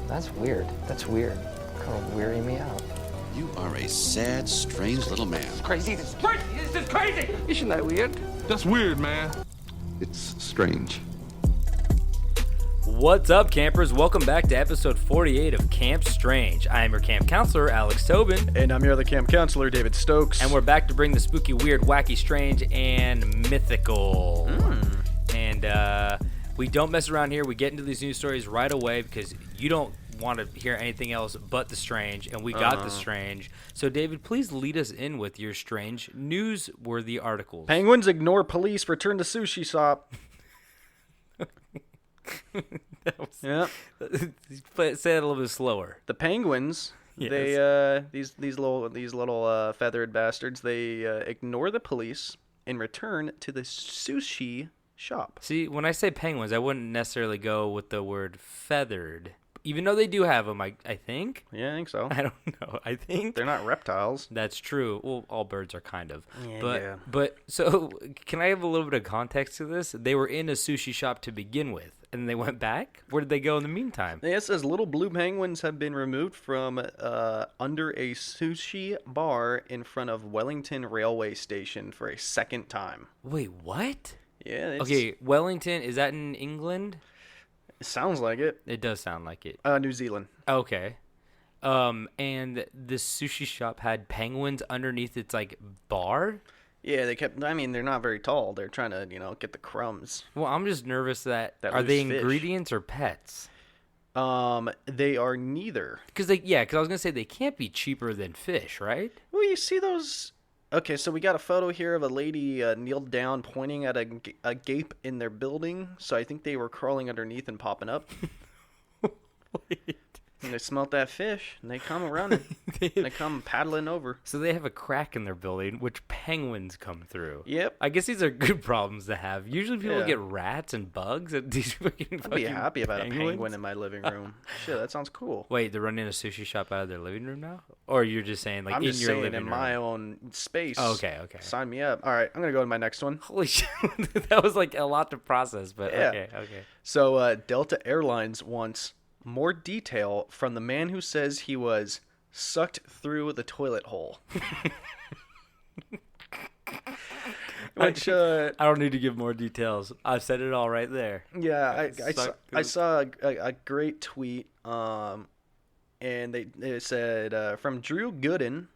That's weird. That's weird. Kind of weirding me out. You are a sad, strange little man. Crazy. This is crazy. This is crazy. Isn't that weird? That's weird, man. It's strange. What's up, campers? Welcome back to episode 48 of Camp Strange. I am your camp counselor, Alex Tobin. And I'm your other camp counselor, David Stokes. And we're back to bring the spooky, weird, wacky, strange, and mythical. And we don't mess around here. We get into these news stories right away because you don't want to hear anything else but the strange, and we got the strange. So, David, please lead us in with your strange, newsworthy articles. Penguins ignore police, return to sushi shop. Yeah. Say it a little bit slower. The penguins, Yes. they these little feathered bastards, they ignore the police and return to the sushi shop. See, when I say penguins, I wouldn't necessarily go with the word feathered, even though they do have them, I think. Yeah, I think so. I don't know. I think They're not reptiles. that's true. Well, all birds are kind of. Yeah. But so can I have a little bit of context to this? They were in a sushi shop to begin with, and they went back? Where did they go in the meantime? It says little blue penguins have been removed from under a sushi bar in front of Wellington Railway Station for a second time. Wait, what? Yeah. It's, Okay, Wellington, is that in England? It sounds like it. It does sound like it. New Zealand. Okay. And this sushi shop had penguins underneath its, like, bar? Yeah, they kept. I mean, they're not very tall. They're trying to, get the crumbs. Well, I'm just nervous that are loose they fish. ingredients or pets? They are neither. Because I was gonna say they can't be cheaper than fish, right? Well, you see those. Okay, so we got a photo here of a lady kneeled down, pointing at a gape in their building. So I think they were crawling underneath and popping up. Wait. And they smelt that fish, and they come running. They come paddling over. So they have a crack in their building, which penguins come through. Yep. I guess these are good problems to have. Usually people Yeah. get rats and bugs, and these fucking I'd be happy about penguins. a penguin in my living room. Shit, that sounds cool. Wait, they're running a sushi shop out of their living room now? Or you're just saying, like, I'm in just your saying living in room? my own space. Oh, okay. Sign me up. All right, I'm going to go to my next one. Holy shit. That was, like, a lot to process, but Yeah. okay. So Delta Airlines wants more detail from the man who says he was sucked through the toilet hole. Which I don't need to give more details. I've said it all right there. yeah, Sucked I saw a great tweet, and they said from Drew Gooden.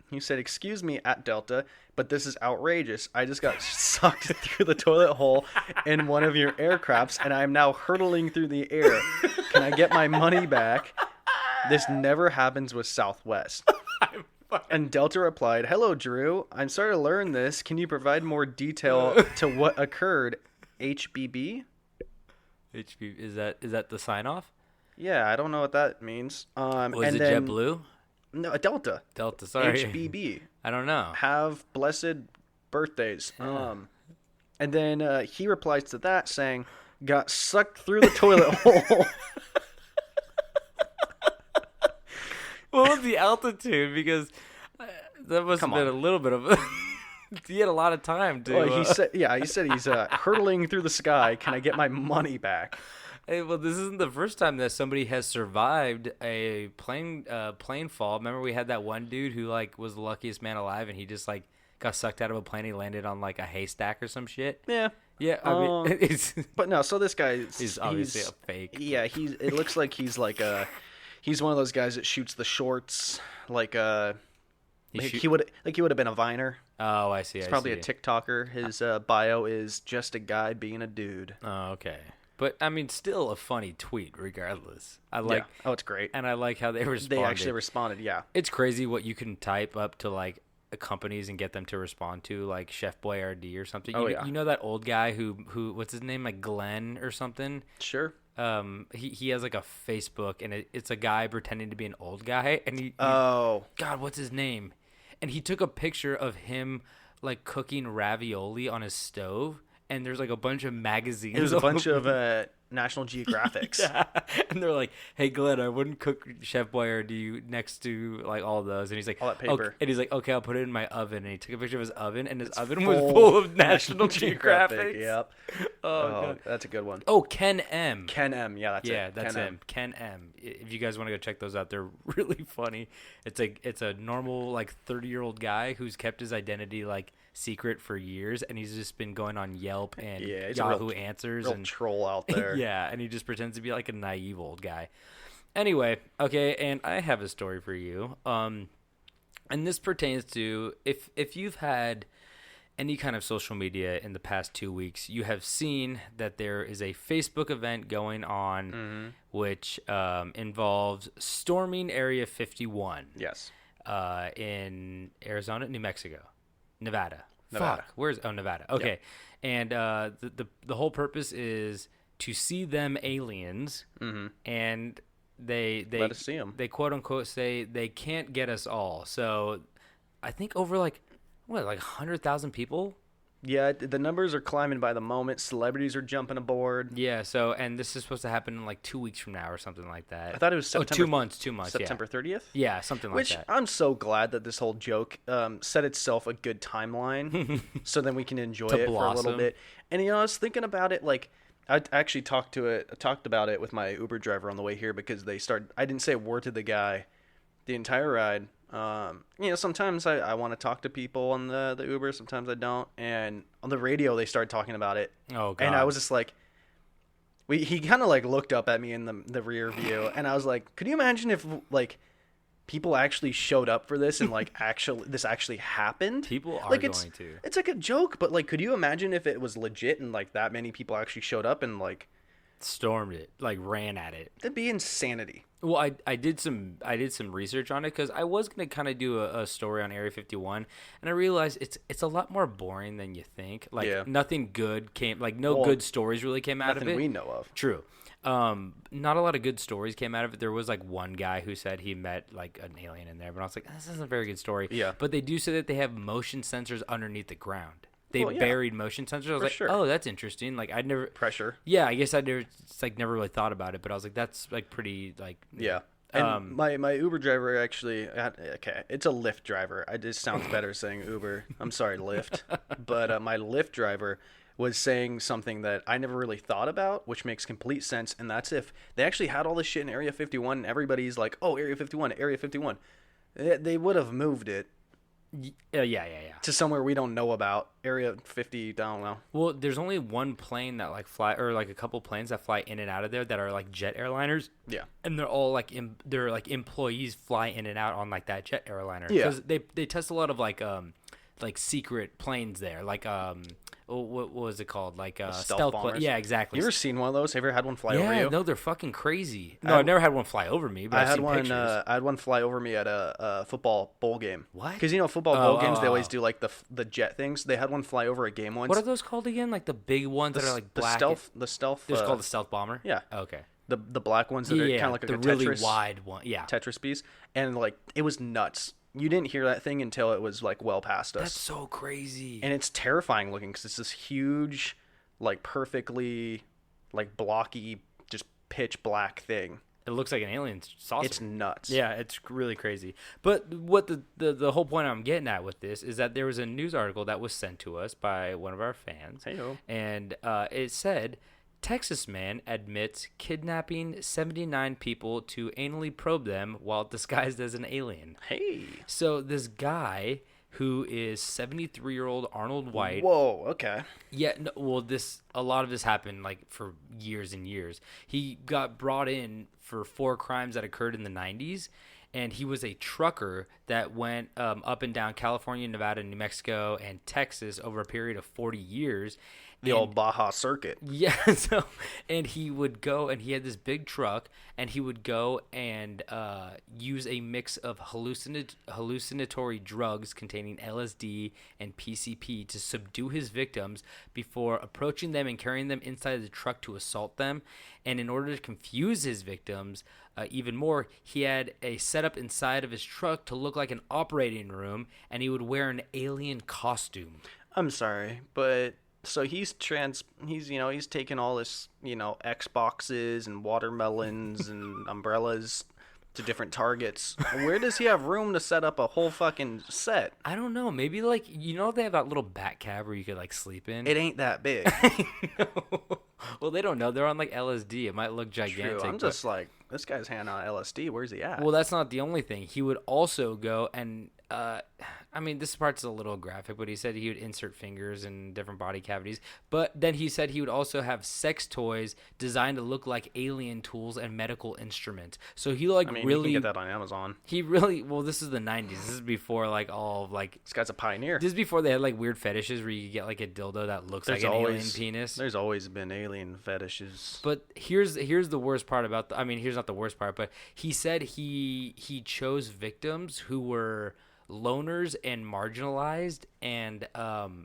He said, "Excuse me at Delta, but this is outrageous. I just got sucked through the toilet hole in one of your aircrafts, and I am now hurtling through the air. Can I get my money back? This never happens with Southwest." And Delta replied, "Hello, Drew. I'm sorry to learn this. Can you provide more detail to what occurred? HBB?" HB, is that the sign off? Yeah, I don't know what that means. Was it JetBlue? No, Delta. Delta, sorry. HBB. I don't know. Have blessed birthdays. And then he replies to that saying, "Got sucked through the toilet hole." What was the altitude? Because that must have been a little bit of he had a lot of time to... Well, he said he's hurtling through the sky. Can I get my money back? Hey, well, this isn't the first time that somebody has survived a plane fall. Remember we had that one dude who, like, was the luckiest man alive, and he just, like, got sucked out of a plane. He landed on, like, a haystack or some shit. Yeah. Yeah, I mean, it's... But no, so this guy... He's obviously a fake. Yeah, it looks like he's like he's one of those guys that shoots the shorts, like he would have been a Viner. Oh, I see. He's probably a TikToker. His bio is just a guy being a dude. Oh, okay. But, I mean, still a funny tweet, regardless. Yeah. Oh, it's great. And I like how they responded. They actually responded, yeah. It's crazy what you can type up to, like, companies and get them to respond to, like Chef Boyardee or something. You know that old guy who what's his name, like Glenn or something? Sure. He has, like, a Facebook, and it's a guy pretending to be an old guy, and God, what's his name? And he took a picture of him, like, cooking ravioli on his stove, and there's, like, a bunch of magazines. It was a bunch of National Geographics. Yeah. And they're like, "Hey, Glenn, I wouldn't cook Chef Boyardee next to like all those." And he's like, All that paper. Okay. And he's like, "Okay, I'll put it in my oven." And he took a picture of his oven, and his oven was full of National Geographic. Yep. Oh, Oh, God. that's a good one. Oh, Ken M. Ken M. Yeah, that's it. Yeah, that's Ken him. Ken M. If you guys want to go check those out, they're really funny. It's a normal like 30-year-old guy who's kept his identity like secret for years, and he's just been going on Yelp and Yeah, he's Yahoo a real, Answers real and troll out there. yeah, and he just pretends to be like a naive old guy. Anyway, okay, and I have a story for you. And this pertains to if you've had any kind of social media in the past 2 weeks, you have seen that there is a Facebook event going on which involves storming Area 51 Yes. in Arizona, New Mexico, Nevada. Nevada. Fuck, where's Nevada? Okay, Yep. and the whole purpose is to see them aliens, and they Let us see 'em. They quote unquote say they can't get us all. So I think over like 100,000 people. Yeah, the numbers are climbing by the moment. Celebrities are jumping aboard. Yeah. So and this is supposed to happen in like 2 weeks from now or something like that. I thought it was September. 2 months. 2 months. September 30th? Yeah. Yeah, something like Which that. I'm so glad that this whole joke set itself a good timeline so then we can enjoy To it for a little blossom. bit. And, I was thinking about it, like, I actually talked about it with my Uber driver on the way here because I didn't say a word to the guy the entire ride. Sometimes I want to talk to people on the Uber, sometimes I don't. And on the radio, they started talking about it. Oh, God. And I was just like, he kind of like looked up at me in the rear view, and I was like, could you imagine if like people actually showed up for this and like this actually happened? People are like, going to. It's like a joke, but like, could you imagine if it was legit and like that many people actually showed up and like Stormed it, like ran at it. that'd be insanity. Well, I did some research on it because I was gonna kind of do a story on Area 51, and I realized it's a lot more boring than you think. Like Yeah. nothing good came, like no good stories really came out of Nothing it. we know of. True. Not a lot of good stories came out of it. There was like one guy who said he met like an alien in there, but I was like, this isn't a very good story. Yeah. But they do say that they have motion sensors underneath the ground. They Well, yeah. buried motion sensors. I was For like, sure. oh, that's interesting. Like I'd never. Pressure. Yeah, I guess I never never really thought about it, but I was like, that's like pretty like. Yeah. And my Uber driver actually, okay, it's a Lyft driver. It just sounds better saying Uber. I'm sorry, Lyft. But my Lyft driver was saying something that I never really thought about, which makes complete sense. And that's if they actually had all this shit in Area 51 and everybody's like, oh, Area 51, Area 51. They would have moved it Yeah. to somewhere we don't know about. Area 50, I don't know. Well, there's only one plane that like fly, or like a couple planes that fly in and out of there that are like jet airliners. Yeah. And they're all like they're like employees fly in and out on like that jet airliner. Yeah. Because they test a lot of like secret planes there, like what was it called, like stealth bombers. Yeah, exactly. You ever seen one of those? Have you ever had one fly over Yeah, you? no, they're fucking crazy. No, I've never had one fly over me, but I've I had seen one. pictures. I had one fly over me at a football bowl game. What? Because football bowl games, they oh. always do like the jet things. They had one fly over a game once. What are those called again? Like the big ones that are like black. The stealth. They're just called the stealth bomber. Yeah. Okay. The black ones that are Yeah, kind of like the a really Tetris, wide one. Yeah. Tetris piece, and like it was nuts. You didn't hear that thing until it was like well past us. That's so crazy. And it's terrifying looking because it's this huge, like perfectly, like blocky, just pitch black thing. It looks like an alien saucer. It's nuts. Yeah, it's really crazy. But what the whole point I'm getting at with this is that there was a news article that was sent to us by one of our fans. Hey-o. And it said, Texas man admits kidnapping 79 people to anally probe them while disguised as an alien. Hey. So this guy who is 73-year-old Arnold White. Whoa. Okay. Yeah, no, well, a lot of this happened like for years and years. He got brought in for 4 crimes that occurred in the 90s, and he was a trucker that went up and down California, Nevada, New Mexico, and Texas over a period of 40 years. The old Baja Circuit. Yeah, and he would go, and he had this big truck, and he would go and use a mix of hallucinatory drugs containing LSD and PCP to subdue his victims before approaching them and carrying them inside the truck to assault them. And in order to confuse his victims even more, he had a setup inside of his truck to look like an operating room, and he would wear an alien costume. I'm sorry, but So he's he's taking all this, Xboxes and watermelons and umbrellas to different targets. Where does he have room to set up a whole fucking set? I don't know. Maybe like they have that little bat cab where you could like sleep in. It ain't that big. Well, they don't know. They're on like LSD. It might look gigantic. True. I'm just like, this guy's handing out LSD. Where's he at? Well, that's not the only thing. He would also go and I mean, this part's a little graphic, but he said he would insert fingers in different body cavities. But then he said he would also have sex toys designed to look like alien tools and medical instruments. So he you really can get that on Amazon. He really this is the 90s. This is before like all of like This guy's a pioneer. this is before they had like weird fetishes where you could get like a dildo that looks like an alien penis. There's always been alien fetishes. But here's the worst part about here's not the worst part, but he said he chose victims who were loners and marginalized, and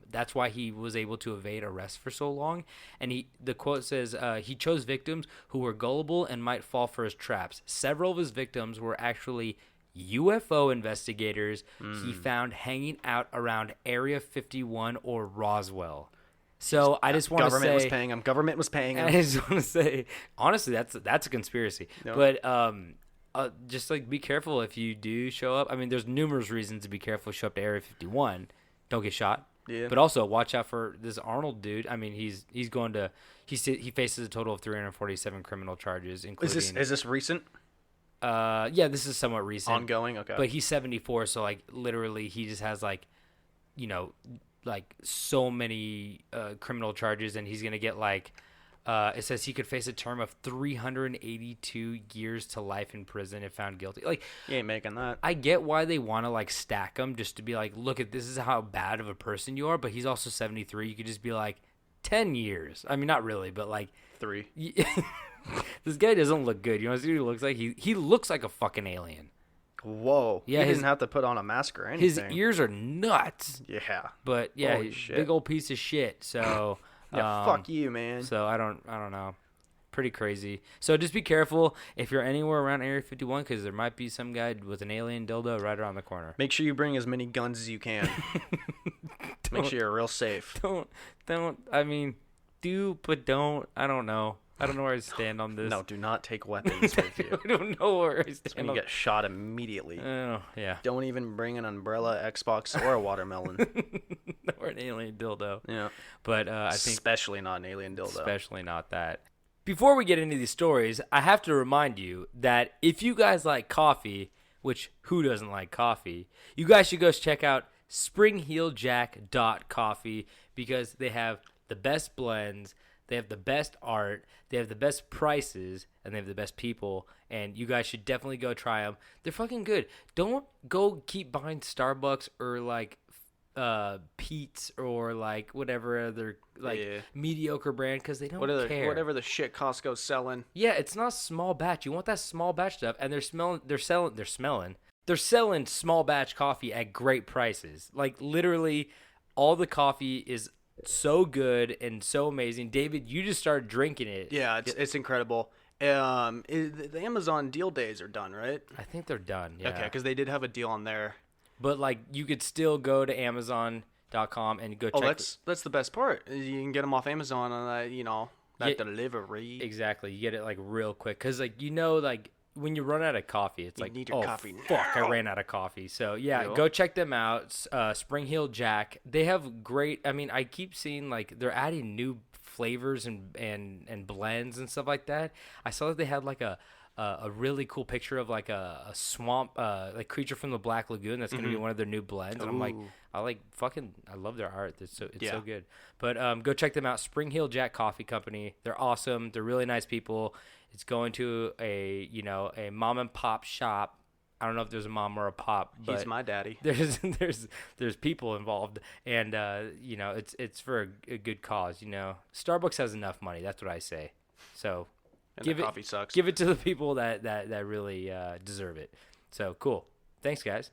that's why he was able to evade arrest for so long. And the quote says he chose victims who were gullible and might fall for his traps. Several of his victims were actually UFO investigators he found hanging out around Area 51 or Roswell. So I just want to say government was paying him. I just want to say honestly that's a conspiracy. No. But just like be careful if you do show up. I mean, there's numerous reasons to be careful. Show up to Area 51, don't get shot. Yeah. But also watch out for this Arnold dude. I mean, he faces a total of 347 criminal charges, including. Is this recent? Yeah, this is somewhat recent. Ongoing. Okay. But he's 74, so like literally he just has like so many criminal charges, and he's gonna get like. It says he could face a term of 382 years to life in prison if found guilty. Like, you ain't making that. I get why they want to like stack him just to be like, look at this is how bad of a person you are. But he's also 73. You could just be like 10 years. I mean, not really, but like 3. This guy doesn't look good. You know what he looks like? He looks like a fucking alien. Whoa. Yeah, he didn't have to put on a mask or anything. His ears are nuts. Yeah. But yeah, Holy he's a shit. big old piece of shit. So. Yeah, fuck you, man. So I don't know. Pretty crazy. So just be careful if you're anywhere around Area 51 because there might be some guy with an alien dildo right around the corner. Make sure you bring as many guns as you can. Make sure you're real safe. Don't. I mean, do, but don't. I don't know. I don't know where I stand on this. No, do not take weapons with you. I don't know where I It's stand when you get shot immediately. Oh, yeah. Don't even bring an umbrella, Xbox, or a watermelon. Or an alien dildo. Yeah. But I think especially not an alien dildo. especially not that. Before we get into these stories, I have to remind you that if you guys like coffee, which who doesn't like coffee, you guys should go check out springheeljack.coffee because they have the best blends, they have the best art, they have the best prices, and they have the best people, and you guys should definitely go try them. They're fucking good. Don't go keep buying Starbucks or like Pete's or like whatever other like mediocre brand because they don't care. Whatever the shit Costco's selling. Yeah, it's not small batch. You want that small batch stuff, and they're selling small batch coffee at great prices. Like literally, all the coffee is so good and so amazing. David, you just started drinking it. Yeah, it's incredible. The Amazon deal days are done, right? I think they're done. Yeah. Okay, because they did have a deal on there. But like, you could still go to Amazon.com and go check. Oh, that's the best part. You can get them off Amazon on that delivery. Exactly, you get it like real quick because like like when you run out of coffee, it's like need your coffee fuck, now. I ran out of coffee. So yeah, Yep. go check them out. Spring Heel Jack. They have great. I mean, I keep seeing like they're adding new flavors and blends and stuff like that. I saw that they had like a really cool picture of like a swamp like creature from the Black Lagoon that's gonna be one of their new blends. And I'm like, I love their art. It's so good. But go check them out. Spring Heel Jack Coffee Company. They're awesome. They're really nice people. It's going to a mom and pop shop. I don't know if there's a mom or a pop, but He's my daddy. there's people involved, and it's for a good cause. Starbucks has enough money. That's what I say. So And the coffee sucks. Give it to the people that really deserve it. So cool. Thanks, guys.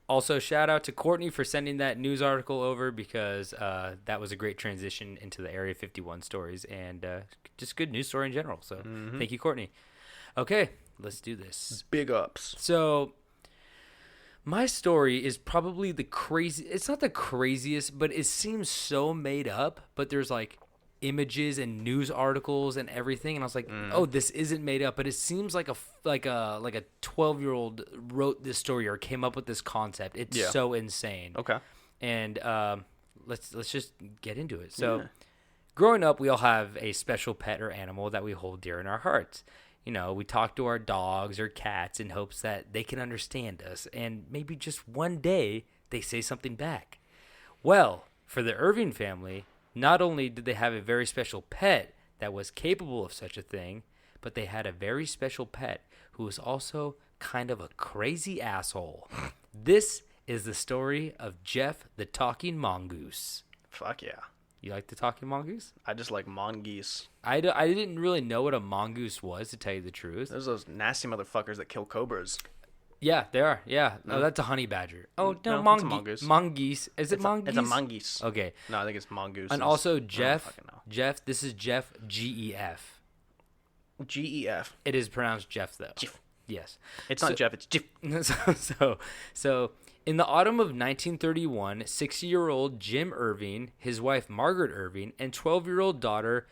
Also, shout out to Courtney for sending that news article over because that was a great transition into the Area 51 stories and just good news story in general. So thank you, Courtney. Okay, let's do this. Big ups. So My story is probably the crazy. It's not the craziest, but it seems so made up. But there's like images and news articles and everything, and I was like, "Oh, this isn't made up." But it seems like a 12-year-old wrote this story or came up with this concept. It's so insane. Okay. And let's just get into it. So, growing up, we all have a special pet or animal that we hold dear in our hearts. You know, we talk to our dogs or cats in hopes that they can understand us, and maybe just one day they say something back. Well, for the Irving family, not only did they have a very special pet that was capable of such a thing, but they had a very special pet who was also kind of a crazy asshole. This is the story of Gef the Talking Mongoose. Fuck yeah. You like the Talking Mongoose? I just like Mongeese. I didn't really know what a mongoose was, to tell you the truth. There's those nasty motherfuckers that kill cobras. Yeah, they are. Yeah. No, that's a honey badger. Oh, no, No, it's a mongoose. Mongeese. Is it mongoose? It's a mongoose. Okay. No, I think it's mongoose. And also I don't Gef. fucking know. Gef. This is Gef, G-E-F. G-E-F. It is pronounced Gef, though. Gef. Yes. It's not Jeff, it's Gef. So in the autumn of 1931, 60-year-old Jim Irving, his wife Margaret Irving, and 12-year-old daughter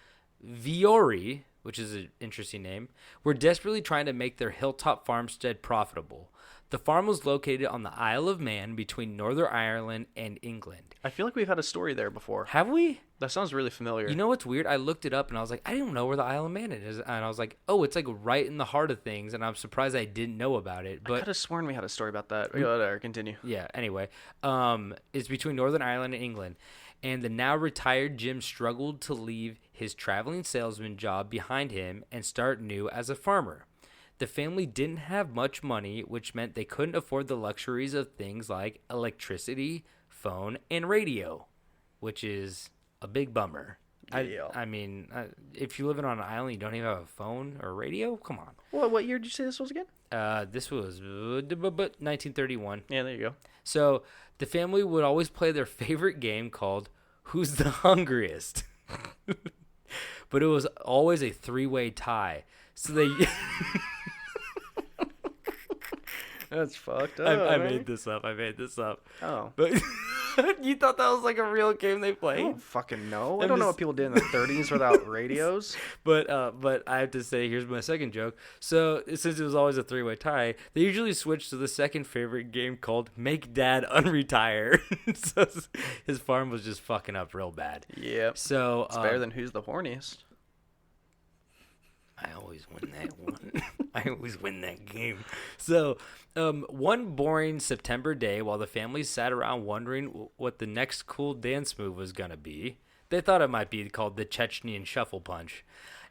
Viore, which is an interesting name, were desperately trying to make their hilltop farmstead profitable. The farm was located on the Isle of Man between Northern Ireland and England. I feel like we've had a story there before. Have we? That sounds really familiar. You know what's weird? I looked it up and I was like, I don't know where the Isle of Man is. And I was like, oh, it's like right in the heart of things. And I'm surprised I didn't know about it. I But could have sworn we had a story about that. Go continue. yeah, anyway, it's between Northern Ireland and England. And the now retired Jim struggled to leave his traveling salesman job behind him and start new as a farmer. The family didn't have much money, which meant they couldn't afford the luxuries of things like electricity, phone, and radio, which is a big bummer. Yeah. I mean, if you're living on an island, you don't even have a phone or radio? Come on. What year did you say this was again? This was 1931. Yeah, there you go. So the family would always play their favorite game called Who's the Hungriest? But it was always a three-way tie. So they... That's fucked up. I man. made this up. Oh. But you thought that was like a real game they I played? don't fucking know. I I'm don't know just- what people did in the 30s without radios. But I have to say, here's my second joke. So since it was always a three-way tie, they usually switched to the second favorite game called Make Dad Unretire. So his farm was just fucking up real bad. Yep. So It's better than Who's the Horniest. I always win that one. I always win that game. So, one boring September day, while the family sat around wondering what the next cool dance move was going to be, they thought it might be called the Chechnyan Shuffle Punch.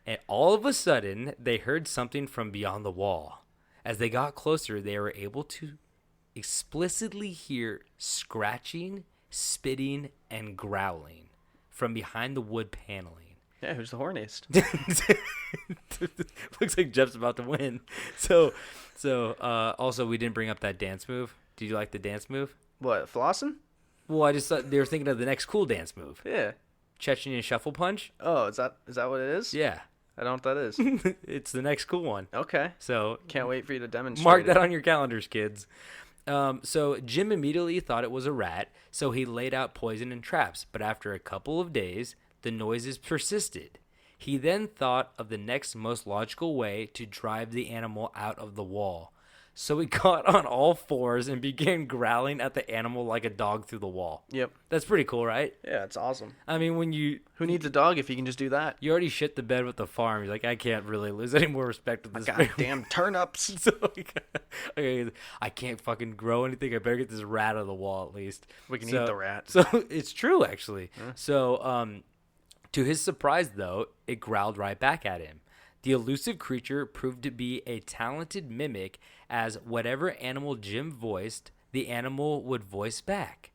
And all of a sudden, they heard something from beyond the wall. As they got closer, they were able to explicitly hear scratching, spitting, and growling from behind the wood paneling. Yeah, Who's the Horniest? Looks like Jeff's about to win. So also we didn't bring up that dance move. Did you like the dance move? What, flossing? Well, I just thought they were thinking of the next cool dance move. Yeah. Chechnyan Shuffle Punch? Oh, is that what it is? Yeah. I don't know what that is. It's the next cool one. Okay. So Can't wait for you to demonstrate. mark that on your calendars, kids. So Jim immediately thought it was a rat, so he laid out poison and traps. But after a couple of days, the noises persisted. He then thought of the next most logical way to drive the animal out of the wall. So he got on all fours and began growling at the animal like a dog through the wall. Yep. That's pretty cool, right? Yeah, it's awesome. I mean, when Who needs a dog if you can just do that? you already shit the bed with the farm, you're like, I can't really lose any more respect with this family. Goddamn turnips. So okay, I can't fucking grow anything. I better get this rat out of the wall at least. We can eat the rat. So it's true, actually. So to his surprise, though, it growled right back at him. The elusive creature proved to be a talented mimic, as whatever animal Jim voiced, the animal would voice back.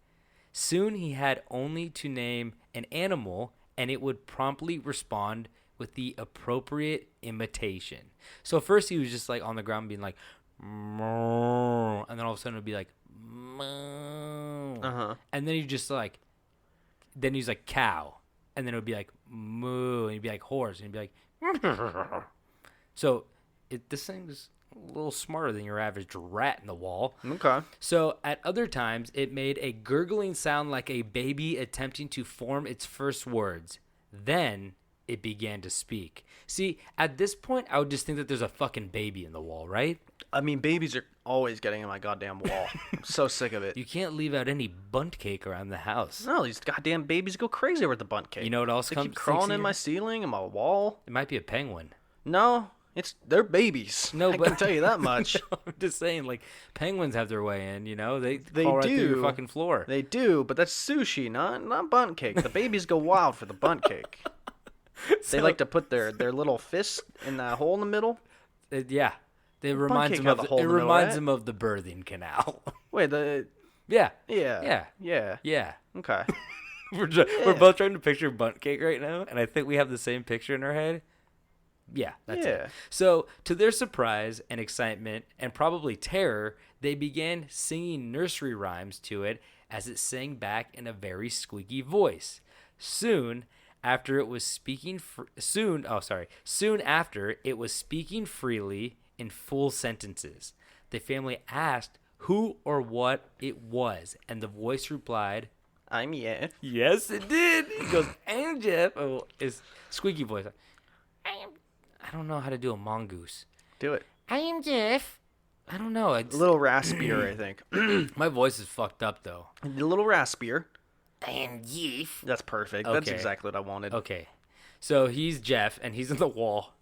Soon he had only to name an animal, and it would promptly respond with the appropriate imitation. So first he was just like on the ground being like, "Moo," and then all of a sudden it would be like, "Moo." And then he just like, then he's like cow, and then it would be like moo, and he'd be like horse, and he'd be like, so this thing's little smarter than your average rat in the wall. Okay. So at other times, it made a gurgling sound like a baby attempting to form its first words. Then it began to speak. See, at this point, I would just think that there's a fucking baby in the wall, right? I mean, babies are always getting in my goddamn wall. I'm so sick of it. You can't leave out any bunt cake around the house. No, these goddamn babies go crazy over the bunt cake. You know what else They comes? keep crawling sticks in my ceiling and my wall. It might be a penguin. No, they're babies. No, I but can tell you that much. I'm just saying, like, penguins have their way in. You know, they They crawl right through your do. fucking floor. They do, but that's sushi, not bunt cake. The babies go wild for the bunt cake. They like to put their little fist in that hole in the middle. Yeah, it reminds cake them got of the the, hole it in the middle, reminds right? them of the birthing canal. Wait, Yeah, yeah. yeah. Okay. We're both trying to picture bunt cake right now, and I think we have the same picture in our head. Yeah, that's Yeah. it. So, to their surprise and excitement, and probably terror, they began singing nursery rhymes to it as it sang back in a very squeaky voice. Soon after, it was speaking freely in full sentences. The family asked who or what it was, and the voice replied, I'm yeah. "Yes, it did." He goes, "I'm Jeff." Oh, his squeaky voice. I don't know how to do a mongoose. Do it. I am Jeff. I don't know. A little raspier, I think. My voice is fucked up though. A little raspier. I am Jeff. That's perfect. That's Okay. exactly what I wanted. Okay, so he's Jeff, and he's in the wall.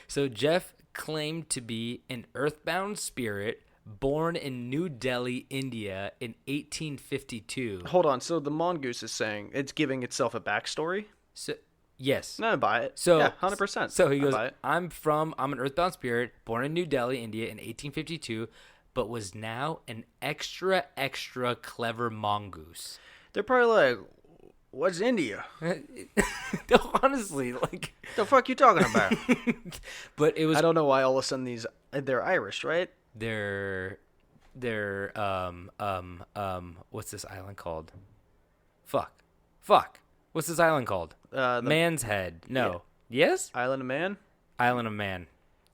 So Jeff claimed to be an earthbound spirit born in New Delhi, India, in 1852. Hold on. So the mongoose is saying it's giving itself a backstory? So yes. No, I buy it. So yeah, 100%. So he goes, I buy it. I'm an earthbound spirit, born in New Delhi, India in 1852, but was now an extra clever mongoose. They're probably like, what's India? Honestly, like, The fuck you talking about? but it was I don't know why all of a sudden they're Irish, right? they're what's this island called? Fuck. What's this island called? The Man's Head. No. Yes? Island of Man? Island of Man.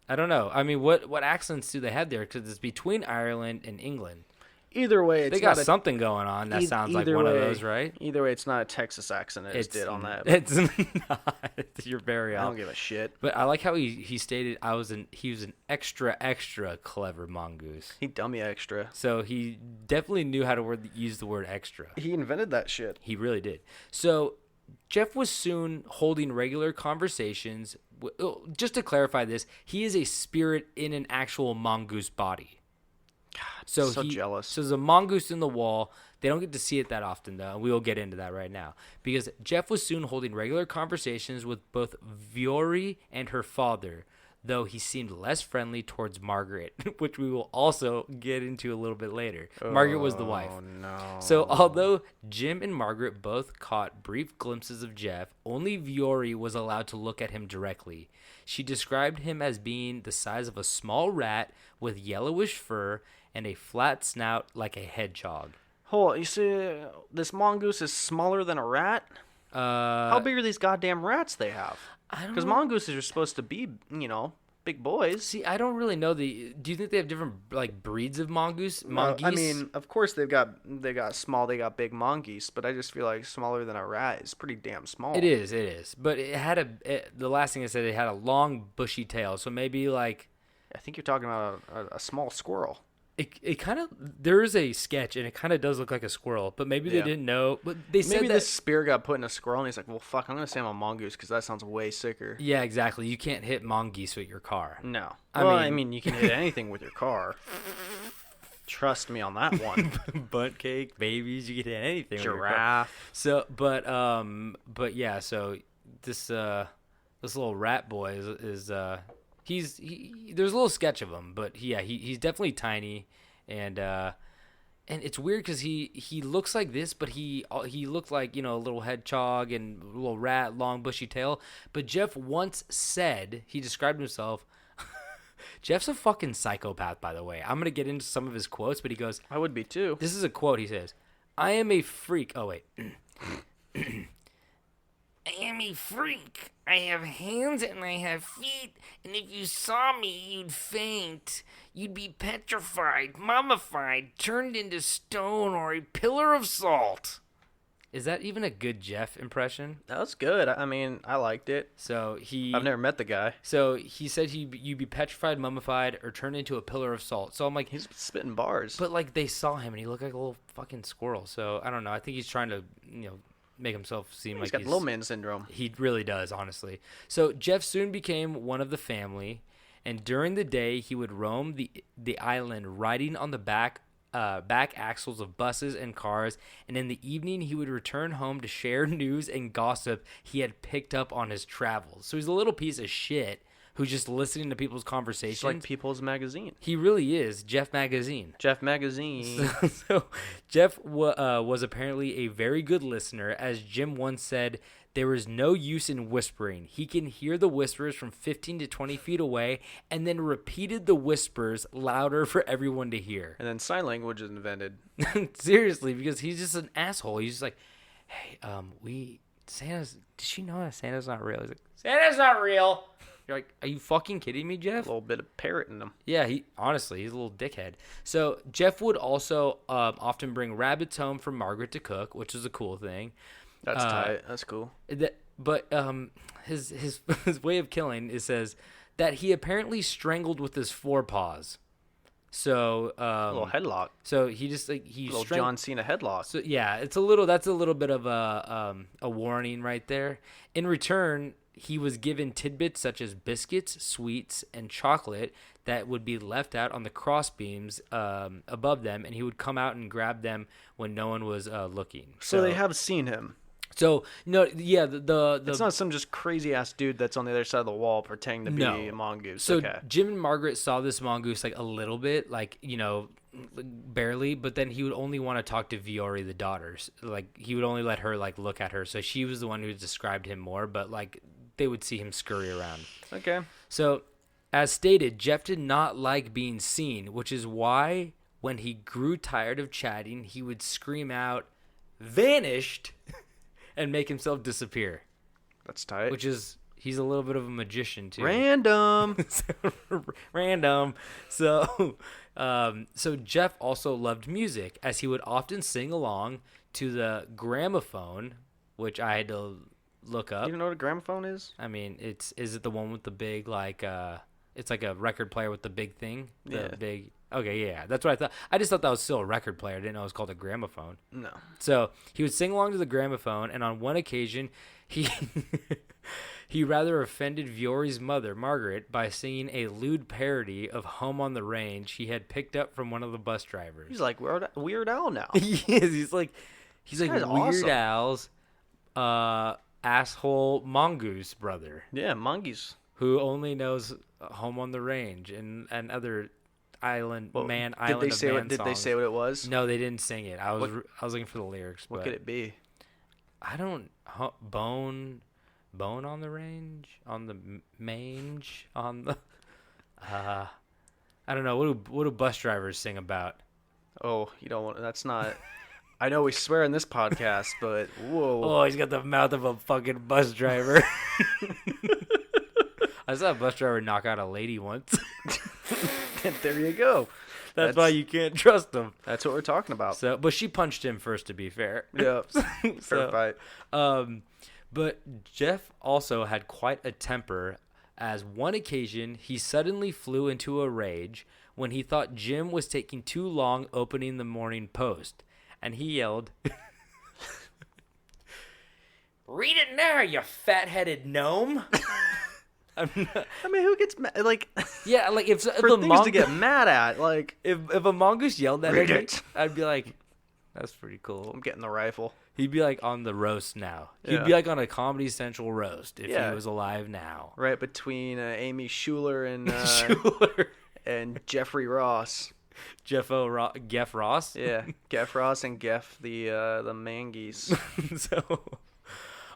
I don't know. I mean, what accents do they have there? Because it's between Ireland and England. Either way, it's They got not something going on that sounds like one of those, right? Either way, it's not a Texas accent as did on that. It's not. You're very I off. don't give a shit. But I like how he stated he was an extra clever mongoose. He dummy extra. So he definitely knew how to use the word extra. He invented that shit. He really did. So Jeff was soon holding regular conversations. Just to clarify this, he is a spirit in an actual mongoose body. So jealous. So there's a mongoose in the wall. They don't get to see it that often, though, and we will get into that right now. Because Jeff was soon holding regular conversations with both Viore and her father, though he seemed less friendly towards Margaret, which we will also get into a little bit later. Margaret was the wife. Oh, no. So although Jim and Margaret both caught brief glimpses of Jeff, only Viore was allowed to look at him directly. She described him as being the size of a small rat with yellowish fur and a flat snout like a hedgehog. Hold on, you see, this mongoose is smaller than a rat? How big are these goddamn rats they have? I don't Because know. mongooses are supposed to be, big boys. See, I don't really know do you think they have different like breeds of mongoose? Mongeese? I mean, of course they got small, they got big mongoose, but I just feel like smaller than a rat is pretty damn small. It is. But it had the last thing I said, it had a long bushy tail. So maybe like I think you're talking about a small squirrel. it kind of, there is a sketch and it kind of does look like a squirrel, but maybe they Yeah. didn't know. But they said Maybe that, this spear got put in a squirrel, and he's like, well, fuck, I'm going to say I'm a mongoose because that sounds way sicker. yeah, exactly. You can't hit mongoose with your car. No. I I mean- mean, you can hit anything with your car. Trust me on that one. Bunt cake, babies, you can hit anything. With your car. Giraffe. So, but yeah. So this little rat boy is there's a little sketch of him, but he's definitely tiny, and it's weird because he looks like this, but he looked like a little hedgehog and a little rat, long bushy tail. But Jeff once said, he described himself. Jeff's a fucking psychopath, by the way. I'm gonna get into some of his quotes, but he goes, I would be too. this is a quote. He says, "I am a freak." Oh wait. I am a freak. I have hands and I have feet, and if you saw me, you'd faint. You'd be petrified, mummified, turned into stone or a pillar of salt. Is that even a good Jeff impression? That was good. I mean, I liked it. So he. I've never met the guy. So he said you'd be petrified, mummified, or turned into a pillar of salt. So I'm like, He's spitting bars. but like they saw him and he looked like a little fucking squirrel. So I don't know. I think he's trying to make himself seem he's like got little man syndrome. He really does, honestly. So Jeff soon became one of the family, and during the day he would roam the island, riding on the back axles of buses and cars, and in the evening he would return home to share news and gossip he had picked up on his travels. So he's a little piece of shit who's just listening to people's conversations. It's like People's Magazine. He really is Jeff Magazine. Jeff Magazine. So Jeff was apparently a very good listener. As Jim once said, there is no use in whispering. He can hear the whispers from 15 to 20 feet away and then repeated the whispers louder for everyone to hear. And then sign language is invented. Seriously, because he's just an asshole. He's just like, hey, Santa's, did she know that Santa's not real? He's like, Santa's not real. You're like, are you fucking kidding me, A Jeff? little bit of parrot in him. Yeah, he's a little dickhead. So Jeff would also often bring rabbits home for Margaret to cook, which is a cool thing. That's tight. That's cool. But his his way of killing, it says that he apparently strangled with his forepaws. So A little headlock. so he just like A little John Cena headlock. So yeah, that's a little bit of a warning right there. In return, he was given tidbits such as biscuits, sweets, and chocolate that would be left out on the cross beams above them, and he would come out and grab them when no one was looking. So they have seen him. So no, yeah, the It's not some just crazy ass dude that's on the other side of the wall pretending to be a mongoose. So okay. Jim and Margaret saw this mongoose like a little bit, like barely, but then he would only want to talk to Viore, the daughters. Like he would only let her like look at her. So she was the one who described him more, but like they would see him scurry around. Okay. So, as stated, Jeff did not like being seen, which is why when he grew tired of chatting, he would scream out, "Vanished!" and make himself disappear. That's tight. Which is, he's a little bit of a magician too. Random. Random. So Jeff also loved music, as he would often sing along to the gramophone, which I had to look up. You don't know what a gramophone is? I mean, is it the one with the big it's like a record player with the big thing? Yeah. Big. Okay, yeah, that's what I thought. I just thought that was still a record player. I didn't know it was called a gramophone. No. So he would sing along to the gramophone, and on one occasion, he he rather offended Viore's mother, Margaret, by singing a lewd parody of "Home on the Range" he had picked up from one of the bus drivers. He's like Weird Al now. He is. He's like guy's Weird awesome. Al's asshole mongoose brother, Yeah, mongoose. who only knows "Home on the Range" and other island Did man they say songs. what? Did they say what it was? No, they didn't sing it. I was looking for the lyrics. What but could it be? I don't bone on the range, on the mange, on the I don't know. What do bus drivers sing about? Oh, you don't want. That's not. I know we swear in this podcast, but whoa. Oh, he's got the mouth of a fucking bus driver. I saw a bus driver knock out a lady once. There you go. That's why you can't trust him. That's what we're talking about. So, but she punched him first, to be fair. Yeah. Fair So, fight. But Jeff also had quite a temper, as one occasion he suddenly flew into a rage when he thought Jim was taking too long opening the Morning Post, and he yelled, "Read it now, you fat-headed gnome!" I mean, who gets mad? Like, Yeah, like if for the things to get mad at, like, if a mongoose yelled that Read at me, it. I'd be like, "That's pretty cool." I'm getting the rifle. He'd be like on the roast now. He'd Yeah. be like on a Comedy Central roast if Yeah. he was alive now. Right between Amy Schuler and Sure. and Jeffrey Ross. Gef Ross. Yeah, Geff Ross and Geff the Mongoose. So,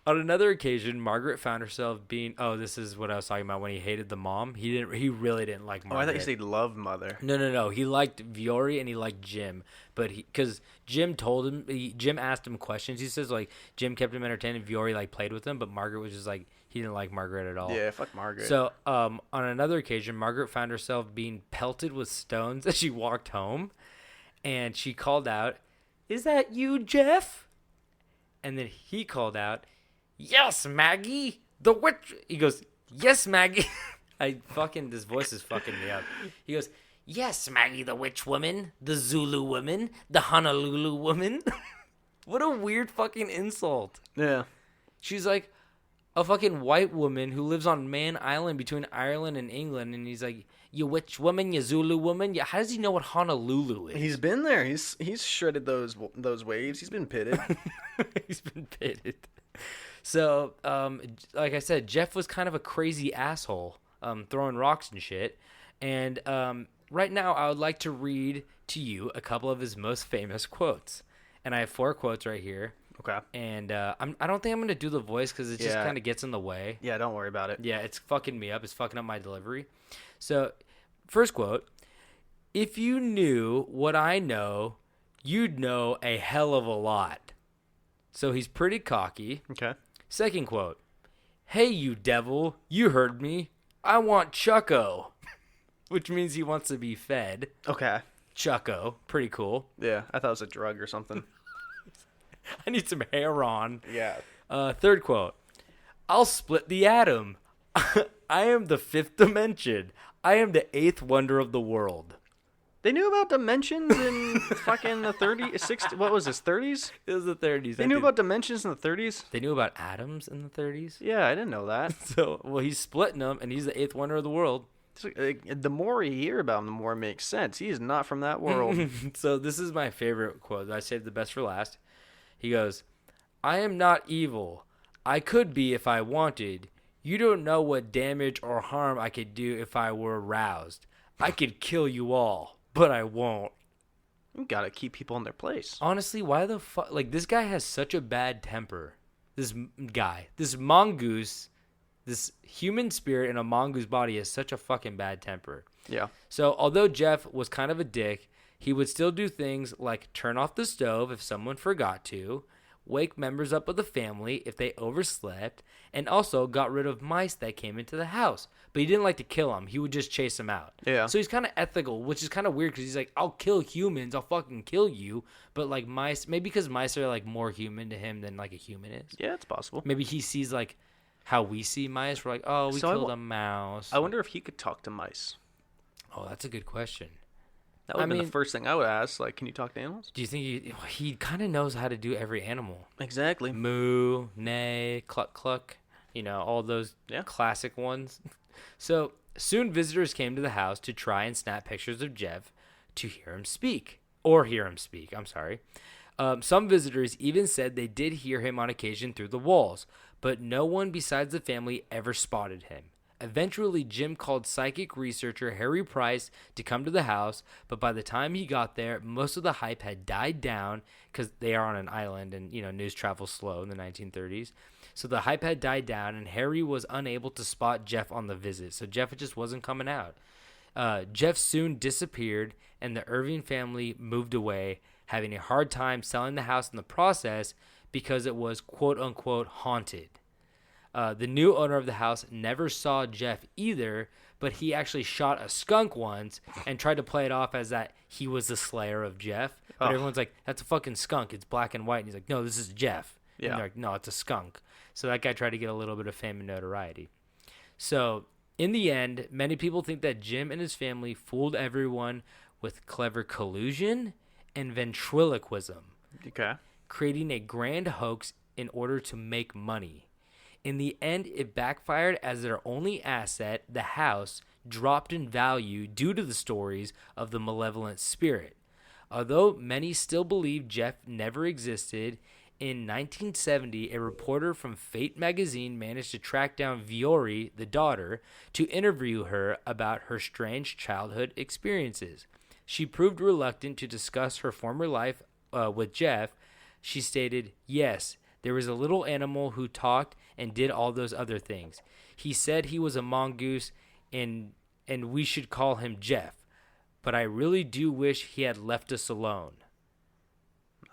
On another occasion, Margaret found herself being. Oh, this is what I was talking about when he hated the mom. He didn't. He really didn't like Oh, Margaret. I thought you said loved mother. No. He liked Viore and he liked Jim, but because Jim told him, Jim asked him questions. He says like Jim kept him entertained and Viore like played with him, but Margaret was just like he didn't like Margaret at all. Yeah, fuck Margaret. So, on another occasion, Margaret found herself being pelted with stones as she walked home, and she called out, "Is that you, Jeff?" And then he called out, "Yes, Maggie, the witch." He goes, "Yes, Maggie." This voice is fucking me up. He goes, "Yes, Maggie, the witch woman, the Zulu woman, the Honolulu woman." What a weird fucking insult. Yeah. She's like a fucking white woman who lives on Man Island between Ireland and England, and he's like, "You witch woman, you Zulu woman." Yeah, how does he know what Honolulu is? He's been there. He's shredded those waves. He's been pitted. He's been pitted. So, like I said, Jeff was kind of a crazy asshole, throwing rocks and shit. And right now, I would like to read to you a couple of his most famous quotes. And I have 4 quotes right here. Okay. And I don't think I'm going to do the voice because it just kind of gets in the way. Yeah, don't worry about it. Yeah, it's fucking me up. It's fucking up my delivery. So, first quote, "If you knew what I know, you'd know a hell of a lot." So he's pretty cocky. Okay. Second quote, "Hey, you devil, you heard me. I want Chucko," which means he wants to be fed. Okay. Chucko, pretty cool. Yeah, I thought it was a drug or something. I need some hair on. Yeah. Third quote, "I'll split the atom. I am the 5th dimension. I am the 8th wonder of the world." They knew about dimensions in fucking the 30s, 60s. What was this, 30s? It was the 30s. They knew about dimensions in the 30s? They knew about atoms in the 30s. Yeah, I didn't know that. So, well, he's splitting them, and he's the 8th wonder of the world. The more you hear about him, the more it makes sense. He is not from that world. So this is my favorite quote. I saved the best for last. He goes, "I am not evil. I could be if I wanted. You don't know what damage or harm I could do if I were aroused. I could kill you all, but I won't." You gotta keep people in their place. Honestly, why the fuck? Like, this guy has such a bad temper. This guy, this mongoose, this human spirit in a mongoose body has such a fucking bad temper. Yeah. So, although Jeff was kind of a dick, he would still do things like turn off the stove if someone forgot to, wake members up of the family if they overslept, and also got rid of mice that came into the house. But he didn't like to kill them. He would just chase them out. Yeah. So he's kind of ethical, which is kind of weird because he's like, "I'll kill humans. I'll fucking kill you." But like mice, maybe because mice are like more human to him than like a human is. Yeah, it's possible. Maybe he sees like how we see mice. We're like, "Oh, we So killed a mouse." I wonder if he could talk to mice. Oh, that's a good question. That would have been mean- the first thing I would ask. Like, can you talk to animals? Do you think he kind of knows how to do every animal? Exactly. Moo, neigh, cluck, cluck. You know, all those classic ones. So soon visitors came to the house to try and snap pictures of Jeff to hear him speak. I'm sorry. Some visitors even said they did hear him on occasion through the walls, but no one besides the family ever spotted him. Eventually, Jim called psychic researcher Harry Price to come to the house, but by the time he got there, most of the hype had died down because they are on an island and, you know, news travels slow in the 1930s. So the hype had died down, and Harry was unable to spot Jeff on the visit, so Jeff just wasn't coming out. Jeff soon disappeared, and the Irving family moved away, having a hard time selling the house in the process because it was quote-unquote haunted. The new owner of the house never saw Jeff either, but he actually shot a skunk once and tried to play it off as that he was the slayer of Jeff. But everyone's like, "That's a fucking skunk. It's black and white." And he's like, "No, this is Jeff." Yeah. And they're like, "No, it's a skunk." So that guy tried to get a little bit of fame and notoriety. So in the end, many people think that Jim and his family fooled everyone with clever collusion and ventriloquism, Okay. creating a grand hoax in order to make money. In the end, it backfired as their only asset, the house, dropped in value due to the stories of the malevolent spirit. Although many still believe Jeff never existed, in 1970, a reporter from Fate magazine managed to track down Viore, the daughter, to interview her about her strange childhood experiences. She proved reluctant to discuss her former life with Jeff. She stated, "Yes, There was a little animal who talked and did all those other things. He said he was a mongoose and we should call him Gef. But I really do wish he had left us alone.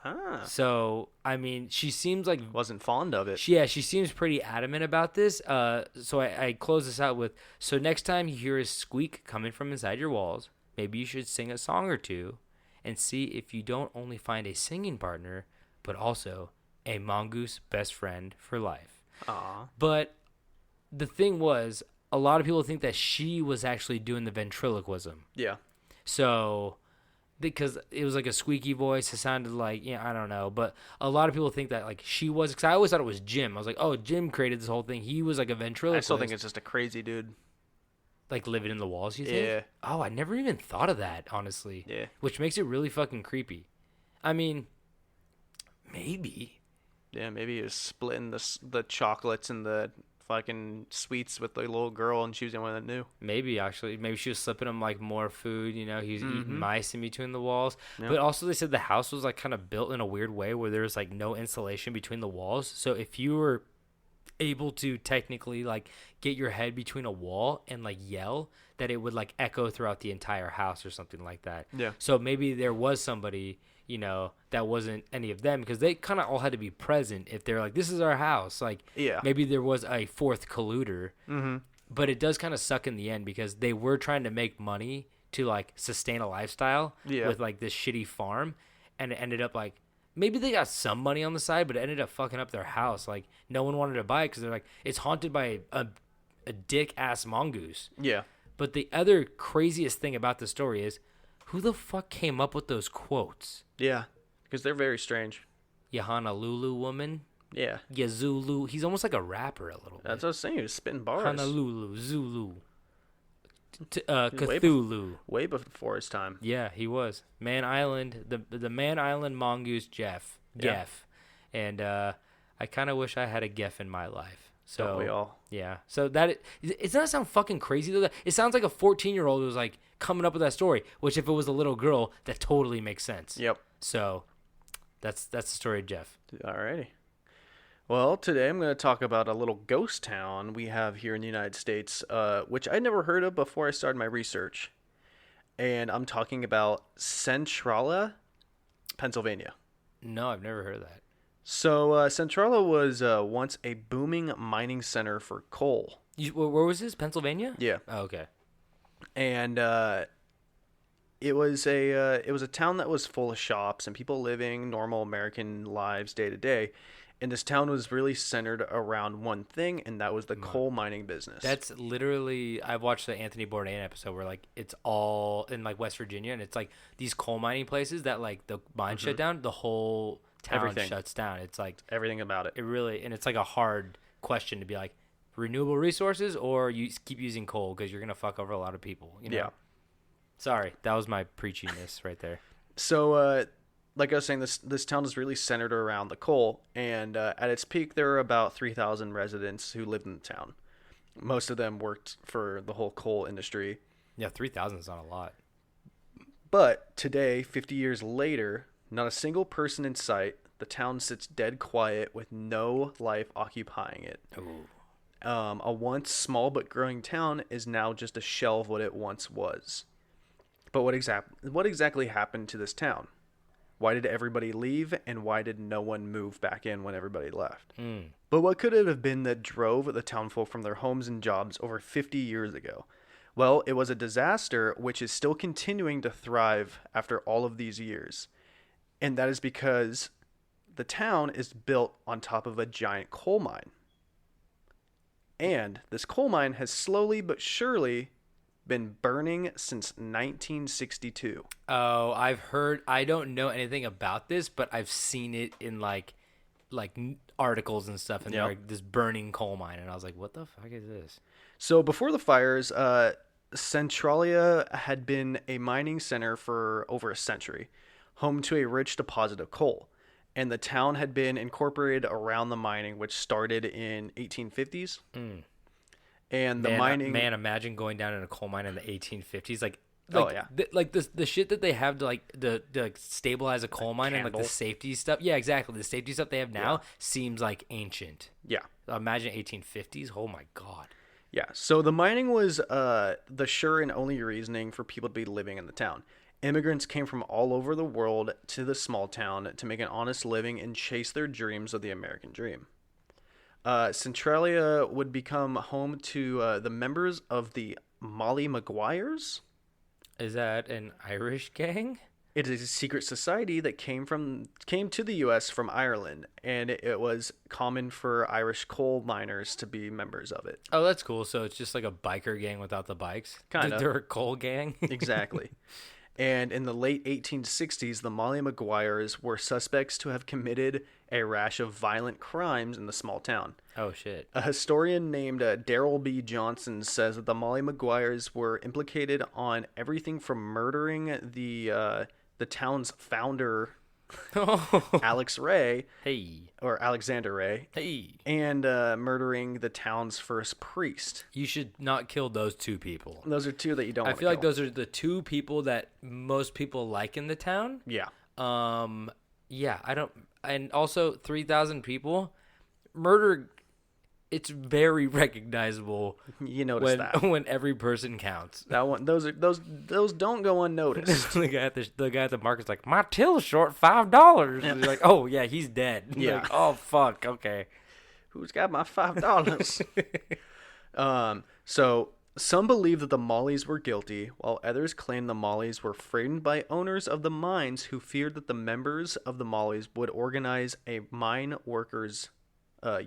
Ah. So, I mean, she seems like... Wasn't fond of it. She seems pretty adamant about this. So I close this out with, so next time you hear a squeak coming from inside your walls, maybe you should sing a song or two and see if you don't only find a singing partner, but also a mongoose best friend for life. Aw. But the thing was, a lot of people think that she was actually doing the ventriloquism. Yeah. So, because it was like a squeaky voice, it sounded like, I don't know. But a lot of people think that like she was, because I always thought it was Jim. I was like, oh, Jim created this whole thing. He was like a ventriloquist. I still think it's just a crazy dude. Like living in the walls, you think? Yeah. Oh, I never even thought of that, honestly. Yeah. Which makes it really fucking creepy. I mean, maybe. Yeah, maybe he was splitting the chocolates and the fucking sweets with the little girl, and she was the one that knew. Maybe, actually. Maybe she was slipping him, like, more food, He was eating mice in between the walls. Yep. But also, they said the house was, like, kind of built in a weird way where there was, like, no insulation between the walls. So if you were able to technically, like, get your head between a wall and, like, yell, that it would, like, echo throughout the entire house or something like that. Yeah. So maybe there was somebody, that wasn't any of them, because they kind of all had to be present if they're like, this is our house. Like, Yeah. maybe there was a fourth colluder. Mm-hmm. But it does kind of suck in the end because they were trying to make money to, like, sustain a lifestyle with, like, this shitty farm. And it ended up, like, maybe they got some money on the side, but it ended up fucking up their house. Like, no one wanted to buy it because they're like, it's haunted by a dick-ass mongoose. Yeah. But the other craziest thing about the story is, who the fuck came up with those quotes? Yeah. Because they're very strange. Honolulu woman? Yeah. Zulu. He's almost like a rapper a little bit. That's what I was saying. He was spitting bars. Honolulu, Zulu. Way Cthulhu. Way before his time. Yeah, he was. Man Island, the Man Island mongoose Gef. Yeah. And I kind of wish I had a Gef in my life. So, Don't we all? Yeah. So it doesn't sound fucking crazy though. It sounds like a 14-year-old who was like coming up with that story, which if it was a little girl, that totally makes sense. Yep. So that's the story of Gef. Alrighty. Well, today I'm going to talk about a little ghost town we have here in the United States, which I never heard of before I started my research. And I'm talking about Centralia, Pennsylvania. No, I've never heard of that. So Centralia was once a booming mining center for coal. Where was this? Pennsylvania? Yeah. Oh, okay. And it was a town that was full of shops and people living normal American lives day to day. And this town was really centered around one thing, and that was the coal mining business. That's literally, I've watched the Anthony Bourdain episode where like it's all in like West Virginia, and it's like these coal mining places that like the mine shut down, the whole town Everything. shuts down. It's like Everything about it. it really, and it's like a hard question to be like renewable resources or you keep using coal because you're gonna fuck over a lot of people. Yeah. Sorry, that was my preachiness right there. So, like I was saying, this town is really centered around the coal, and at its peak, there were about 3,000 residents who lived in the town. Most of them worked for the whole coal industry. Yeah, 3,000 is not a lot. But today, 50 years later, not a single person in sight. The town sits dead quiet with no life occupying it. Ooh. A once small but growing town is now just a shell of what it once was. But what exactly happened to this town? Why did everybody leave, and why did no one move back in when everybody left? But what could it have been that drove the townfolk from their homes and jobs over 50 years ago? Well, it was a disaster which is still continuing to thrive after all of these years. And that is because the town is built on top of a giant coal mine. And this coal mine has slowly but surely been burning since 1962. Oh, I've heard. I don't know anything about this, but I've seen it in like articles and stuff, and Yep. they're like this burning coal mine, and I was like, "What the fuck is this?" So before the fires, Centralia had been a mining center for over a century, home to a rich deposit of coal. And the town had been incorporated around the mining, which started in 1850s. And the mining... Man, imagine going down in a coal mine in the 1850s. Like, Oh, yeah. like the shit that they have to like stabilize a coal mine and like the candle. safety stuff. Yeah, exactly. The safety stuff they have now Yeah. seems like ancient. Yeah. Imagine 1850s. Oh my god. Yeah, so the mining was the sure and only reasoning for people to be living in the town. Immigrants came from all over the world to the small town to make an honest living and chase their dreams of the American dream. Centralia would become home to the members of the Molly Maguires. Is that an Irish gang? It is a secret society that came to the U.S. from Ireland, and it was common for Irish coal miners to be members of it. Oh, that's cool. So it's just like a biker gang without the bikes. Kinda. They're a coal gang. Exactly. And in the late 1860s, the Molly Maguires were suspects to have committed a rash of violent crimes in the small town. Oh shit. A historian named Darrell B. Johnson says that the Molly Maguires were implicated on everything from murdering the town's founder, Alex Ray, Hey. or Alexander Ray, Hey. and murdering the town's first priest. You should not kill those two people. Those are two that you don't I want to feel like kill. those are the two people that most people like in the town. Yeah. Yeah, I don't, and also 3,000 people. Murder, it's very recognizable You notice when that. when every person counts. That one, those don't go unnoticed. the guy at the market's like, my till's short $5. And you're like, oh yeah, he's dead. Yeah. Like, oh fuck, okay. Who's got my $5? So some believe that the Mollies were guilty, while others claim the Mollies were framed by owners of the mines who feared that the members of the Mollies would organize a mine workers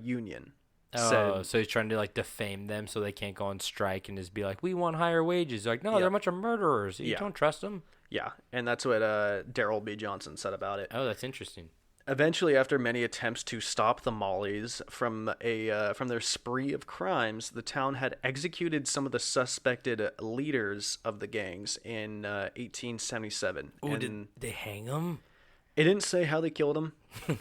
union. Oh, so he's trying to like defame them so they can't go on strike and just be like, we want higher wages. Like, no, they're a bunch of murderers. You Yeah. don't trust them. Yeah, and that's what Darrell B. Johnson said about it. Oh, that's interesting. Eventually, after many attempts to stop the Mollies from their spree of crimes, the town had executed some of the suspected leaders of the gangs in 1877. Oh, and did they hang them? it didn't say how they killed them.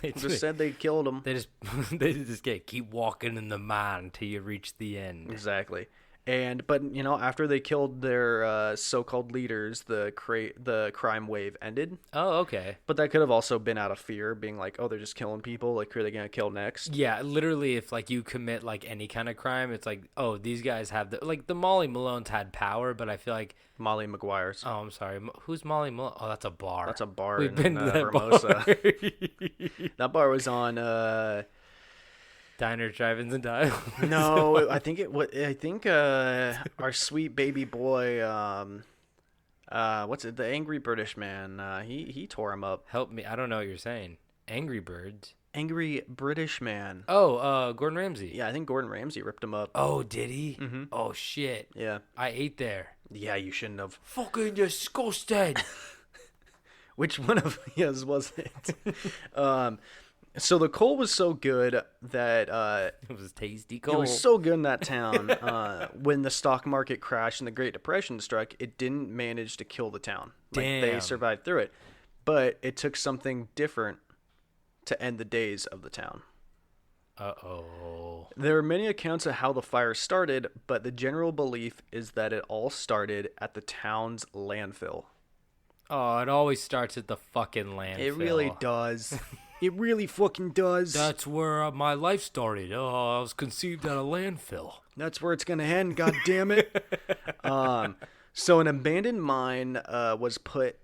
They It just said they killed them. They just they just get keep walking in the mine until you reach the end. Exactly. But after they killed their so-called leaders, the crime wave ended. Oh, okay. But that could have also been out of fear, being like, oh, they're just killing people. Like, who are they gonna kill next? Yeah, literally, if like you commit like any kind of crime, it's like, oh, these guys have the Molly Malones had power, but I feel like, Molly Maguires. oh, I'm sorry, who's Molly Malone? Oh, that's a bar. That's a bar We've in been to that Hermosa. bar. That bar was on. Diner, drive-ins, and dials. No, I think our sweet baby boy. What's it? The angry British man. He tore him up. Help me, I don't know what you're saying. Angry Birds. Angry British man. Oh, Gordon Ramsay. Yeah, I think Gordon Ramsay ripped him up. Oh, did he? Mm-hmm. Oh shit. Yeah. I ate there. Yeah, you shouldn't have. Fucking disgusting. Which one of his was it? So the coal was so good that It was tasty it coal. was so good in that town. When the stock market crashed and the Great Depression struck, it didn't manage to kill the town. Like, they Damn. survived through it, but it took something different to end the days of the town. Uh-oh. There are many accounts of how the fire started, but the general belief is that it all started at the town's landfill. Oh, it always starts at the fucking landfill. It really does. It really fucking does. That's where my life started. Oh, I was conceived at a landfill. That's where it's gonna end. God damn it. So an abandoned mine was put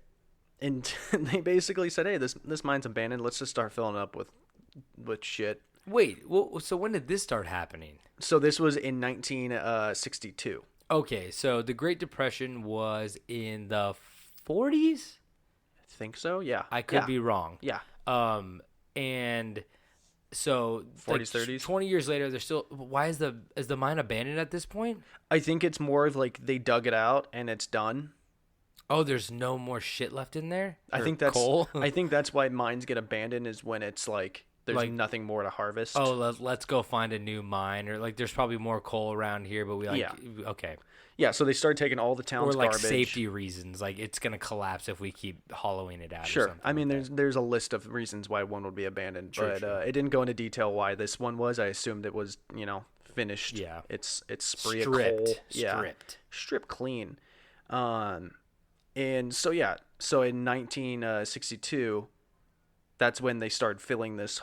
in. They basically said, "Hey, this mine's abandoned. Let's just start filling it up with shit." Wait, well, so when did this start happening? So this was in 1962. Okay, so the Great Depression was in the 40s? I think so. Yeah. I could be wrong. Yeah. And so 40s, 30s? 20 years later, they're still. Why is the mine abandoned at this point? I think it's more of like they dug it out and it's done. Oh, there's no more shit left in there. I Or think that's coal. I think that's why mines get abandoned, is when it's like there's Like- nothing more to harvest. Oh, let's go find a new mine, or like there's probably more coal around here, but we like Yeah. okay, Yeah, so they started taking all the town's or like garbage. safety reasons, like it's gonna collapse if we keep hollowing it out. Or Sure. something I mean, like that. there's a list of reasons why one would be abandoned, True, but true. it didn't go into detail why this one was. I assumed it was, finished. Yeah. It's spree of Stripped. coal. Yeah. Stripped. Stripped clean. And so in 1962, that's when they started filling this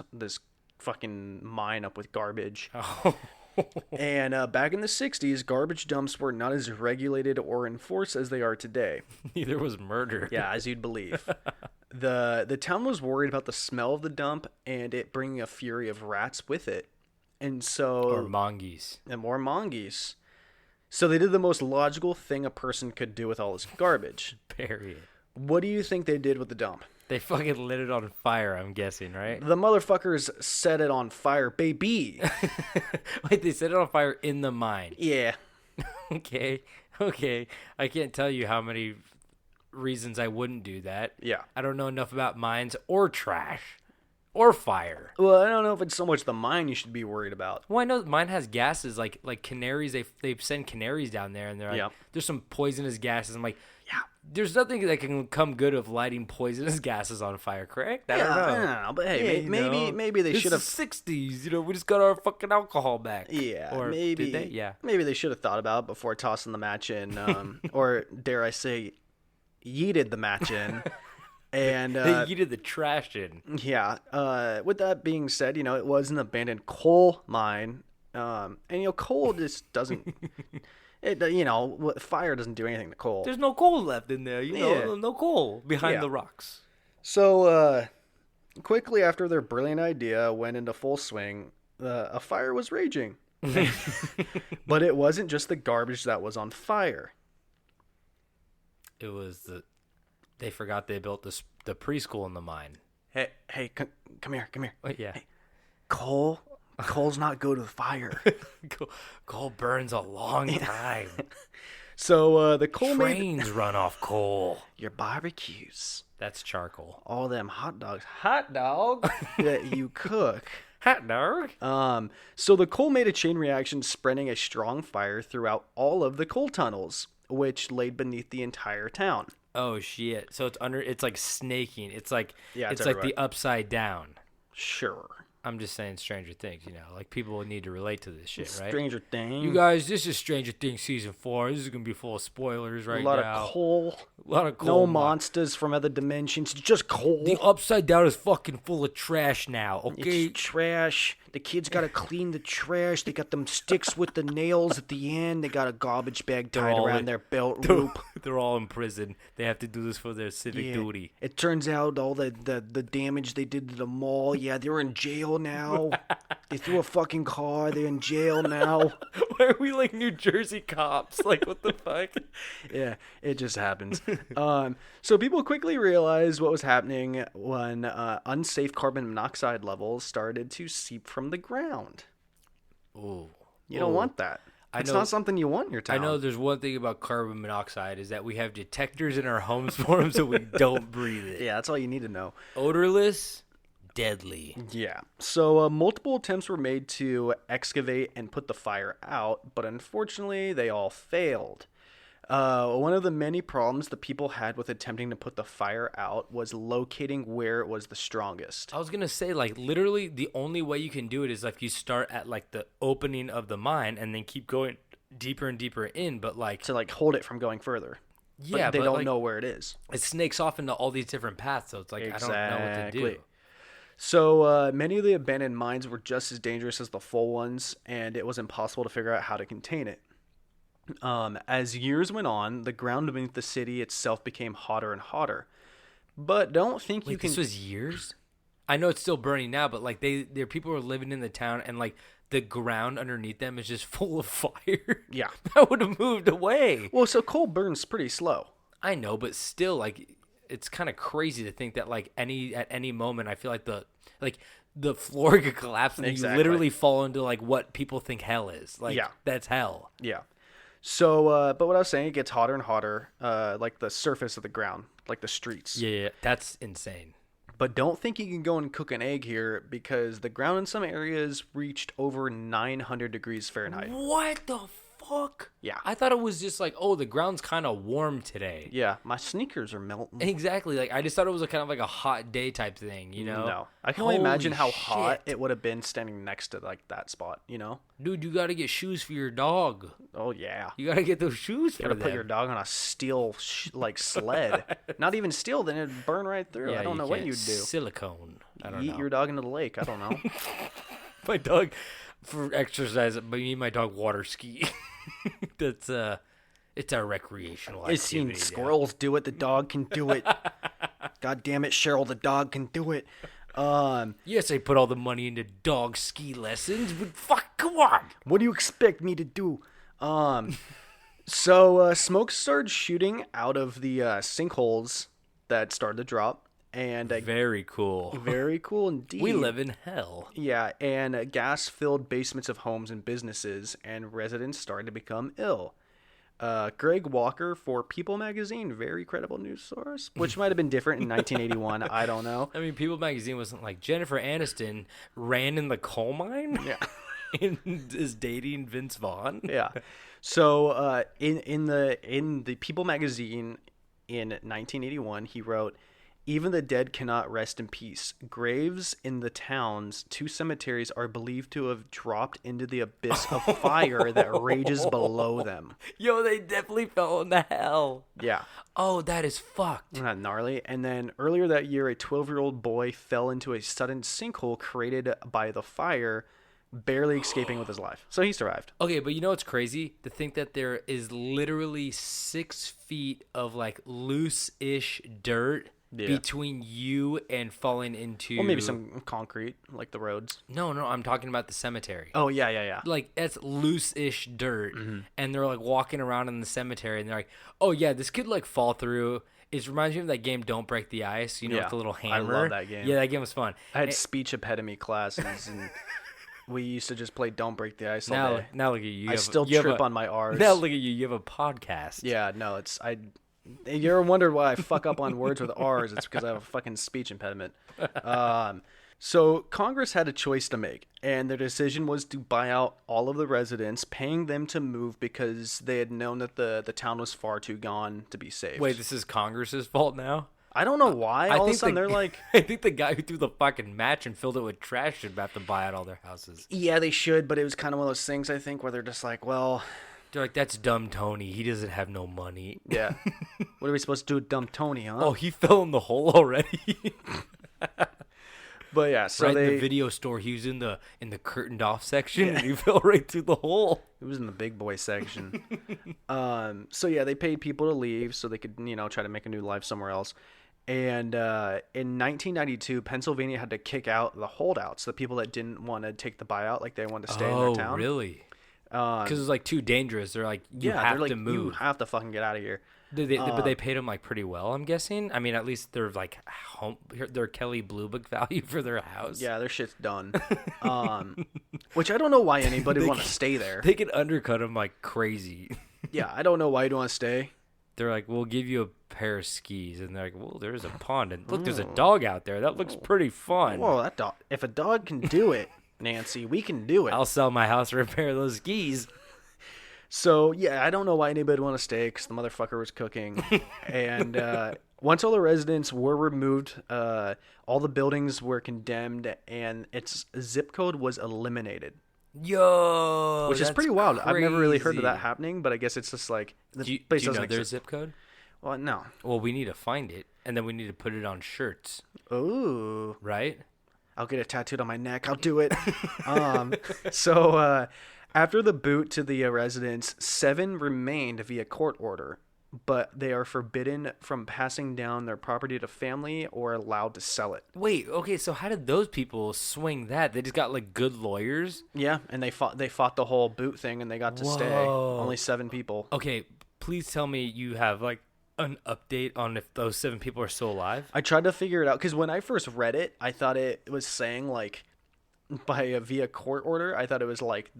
fucking mine up with garbage. Oh. And back in the 60s, garbage dumps were not as regulated or enforced as they are today. Neither was murder. Yeah, as you'd believe. The town was worried about the smell of the dump and it bringing a fury of rats with it. And so... Or mongeese. And more mongeese. So they did the most logical thing a person could do with all this garbage. Bury it. What do you think they did with the dump? They fucking lit it on fire, I'm guessing, right? The motherfuckers set it on fire, baby. Wait, they set it on fire in the mine. Yeah. Okay. I can't tell you how many reasons I wouldn't do that. Yeah. I don't know enough about mines or trash or fire. Well, I don't know if it's so much the mine you should be worried about. Well, I know mine has gases like canaries. They send canaries down there, and they're like, Yeah. there's some poisonous gases. I'm like, Yeah. there's nothing that can come good of lighting poisonous gases on fire, correct? I don't know. But hey, maybe they should have. It's the 60s, we just got our fucking alcohol back. Yeah, Or maybe. did they? Yeah. Maybe they should have thought about it before tossing the match in, or dare I say, yeeted the match in. And They yeeted the trash in. yeah, with that being said, it was an abandoned coal mine, and coal just doesn't. Fire doesn't do anything to coal. There's no coal left in there, Yeah. no coal behind Yeah. the rocks. So, quickly after their brilliant idea went into full swing, a fire was raging. But it wasn't just the garbage that was on fire. It was they forgot they built the preschool in the mine. Hey, come here. But yeah. Coal's not go to the fire. Coal burns a long time. So, the coal made Trains run off coal. your barbecues. That's charcoal. All them hot dogs that you cook. Hot dog. So the coal made a chain reaction, spreading a strong fire throughout all of the coal tunnels, which laid beneath the entire town. Oh shit! So it's like snaking. It's like Yeah, it's it's like everywhere. the upside down. Sure. I'm just saying Stranger Things. Like people need to relate to this shit, right? Stranger Things. You guys, this is Stranger Things season 4. This is gonna be full of spoilers right a lot now. of coal. A lot of No coal. monsters from other dimensions. Just coal. The upside down is fucking full of trash now. Okay. It's trash. The kids gotta clean the trash. They got them sticks with the nails at the end. They got a garbage bag tied all around in- their belt loop. They're all in prison. They have to do this for their civic duty. It turns out all the damage they did to the mall, they're in jail now. They threw a fucking car. They're in jail now. Why are we like New Jersey cops? Like what the fuck? Yeah, it just happens. So people quickly realized what was happening when unsafe carbon monoxide levels started to seep from the ground. Ooh. You don't want that. I It's know- not something you want in your town. I know there's one thing about carbon monoxide is that we have detectors in our homes for them so we don't breathe it. Yeah, that's all you need to know. Odorless, deadly. Yeah. So multiple attempts were made to excavate and put the fire out, but unfortunately they all failed. One of the many problems the people had with attempting to put the fire out was locating where it was the strongest. I was gonna say, like, literally the only way you can do it is like you start at like the opening of the mine and then keep going deeper and deeper in, but like To hold it from going further. yeah, But they but, don't like, know where it is. it snakes off into all these different paths, so it's like I don't know what to do. Exactly. So many of the abandoned mines were just as dangerous as the full ones, and it was impossible to figure out how to contain it. As years went on, the ground beneath the city itself became hotter and hotter. But don't think you Wait, can. this was years? I know it's still burning now, but like there people are living in the town and like the ground underneath them is just full of fire. Yeah. That would have moved away. Well, so coal burns pretty slow. I know, but still, like, it's kind of crazy to think that like at any moment, I feel like the floor could collapse and Exactly. you literally fall into like what people think hell is. Like, Yeah. that's hell. Yeah. So, but what I was saying, it gets hotter and hotter, like the surface of the ground, like the streets. Yeah, that's insane. But don't think you can go and cook an egg here because the ground in some areas reached over 900 degrees Fahrenheit. What the fuck? Yeah. I thought it was just like, oh, the ground's kind of warm today. Yeah, my sneakers are melting. Exactly. Like I just thought it was a kind of like a hot day type thing, you know? No, I can only imagine how Holy hot shit. it would have been standing next to like that spot. You know? Dude, you got to get shoes for your dog. Oh yeah. You got to get those shoes You for gotta put them. your dog on a steel like sled. Not even steel, then it'd burn right through. Yeah, I don't you know what can't. you'd do. Silicone. I don't Yeet know. your dog into the lake. I don't know. My dog for exercise, but me and my dog water ski. That's it's our recreational I've seen activity. squirrels do it. The dog can do it. God damn it, Cheryl, the dog can do it. Yes, I put all the money into dog ski lessons, but fuck, come on. What do you expect me to do? So smoke started shooting out of the sinkholes that started to drop, and Very cool. very cool indeed. We live in hell. Yeah, and gas filled basements of homes and businesses, and residents started to become ill. Greg Walker for People magazine, very credible news source, which might have been different in 1981. I don't know. I mean, People magazine wasn't like Jennifer Aniston ran in the coal mine. Yeah. And is dating Vince Vaughn. Yeah. So in the People magazine in 1981, he wrote, "Even the dead cannot rest in peace. Graves in the town's 2 cemeteries are believed to have dropped into the abyss of fire that rages below them." Yo, they definitely fell into hell. Yeah. Oh, that is fucked. Isn't that gnarly? And then earlier that year, a 12-year-old boy fell into a sudden sinkhole created by the fire, barely escaping with his life. So he survived. Okay, but you know what's crazy? To think that there is literally 6 feet of like loose-ish dirt between you and falling into. Well, maybe some concrete, like the roads. No, I'm talking about the cemetery. Oh, yeah. Like that's loose-ish dirt, and they're like walking around in the cemetery, and they're like, "Oh yeah, this could like fall through." It reminds me of that game "Don't Break the Ice," you know, Yeah, with the little I hammer. love that game. Yeah, that game was fun. I had speech impediment classes, and we used to just play Don't Break the Ice all day. Now look at you. I still trip on my R's. Now look at you. You have a podcast. Yeah, no, you ever wondered why I fuck up on words with R's? It's because I have a fucking speech impediment. So Congress had a choice to make, and their decision was to buy out all of the residents, paying them to move because they had known that the town was far too gone to be saved. Wait, this is Congress's fault now? I don't know why. All of a sudden they're like, I think the guy who threw the fucking match and filled it with trash should have to buy out all their houses. yeah, they should, but it was kind of one of those things, I think, where they're just like, well, They're like, that's dumb Tony. He doesn't have no money. yeah. What are we supposed to do with dumb Tony, huh? Oh, he fell in the hole already. But yeah, so right in they the video store, he was in the curtained off section, and he fell right through the hole. it was in the big boy section. So yeah, they paid people to leave so they could, try to make a new life somewhere else. And in 1992, Pennsylvania had to kick out the holdouts, the people that didn't want to take the buyout, like they wanted to stay in their town. Oh, really? Because it's like too dangerous. They're like, you Yeah, have they're like, to move. you have to fucking get out of here. But they paid them like pretty well, I'm guessing. I mean, at least they're like they're Kelly Blue Book value for their house. Yeah, their shit's done. Which I don't know why anybody would want to stay there. They could undercut them like crazy. Yeah, I don't know why you'd want to stay. They're like, we'll give you a pair of skis, and they're like, well, there's a pond, and look, there's a dog out there. That looks pretty fun. Whoa, that dog! If a dog can do it, Nancy, we can do it. I'll sell my house for a pair of those skis. So yeah, I don't know why anybody would want to stay because the motherfucker was cooking. And once all the residents were removed, all the buildings were condemned, and its zip code was eliminated. Yo, Which is that's pretty wild. I've never really heard of that crazy. happening, but I guess it's just like the Do you place know doesn't their exist. zip code? Well, no. Well, we need to find it, and then we need to put it on shirts, Ooh, right? I'll get it tattooed on my neck. I'll do it. So after the boot to the residents, 7 remained via court order, but they are forbidden from passing down their property to family or allowed to sell it. Wait, okay, so how did those people swing that? They just got like good lawyers? Yeah, and they fought the whole boot thing, and they got to stay. Whoa. Only 7 people. Okay, please tell me you have like an update on if those 7 people are still alive. I tried to figure it out because when I first read it, I thought it was saying like via court order. I thought it was like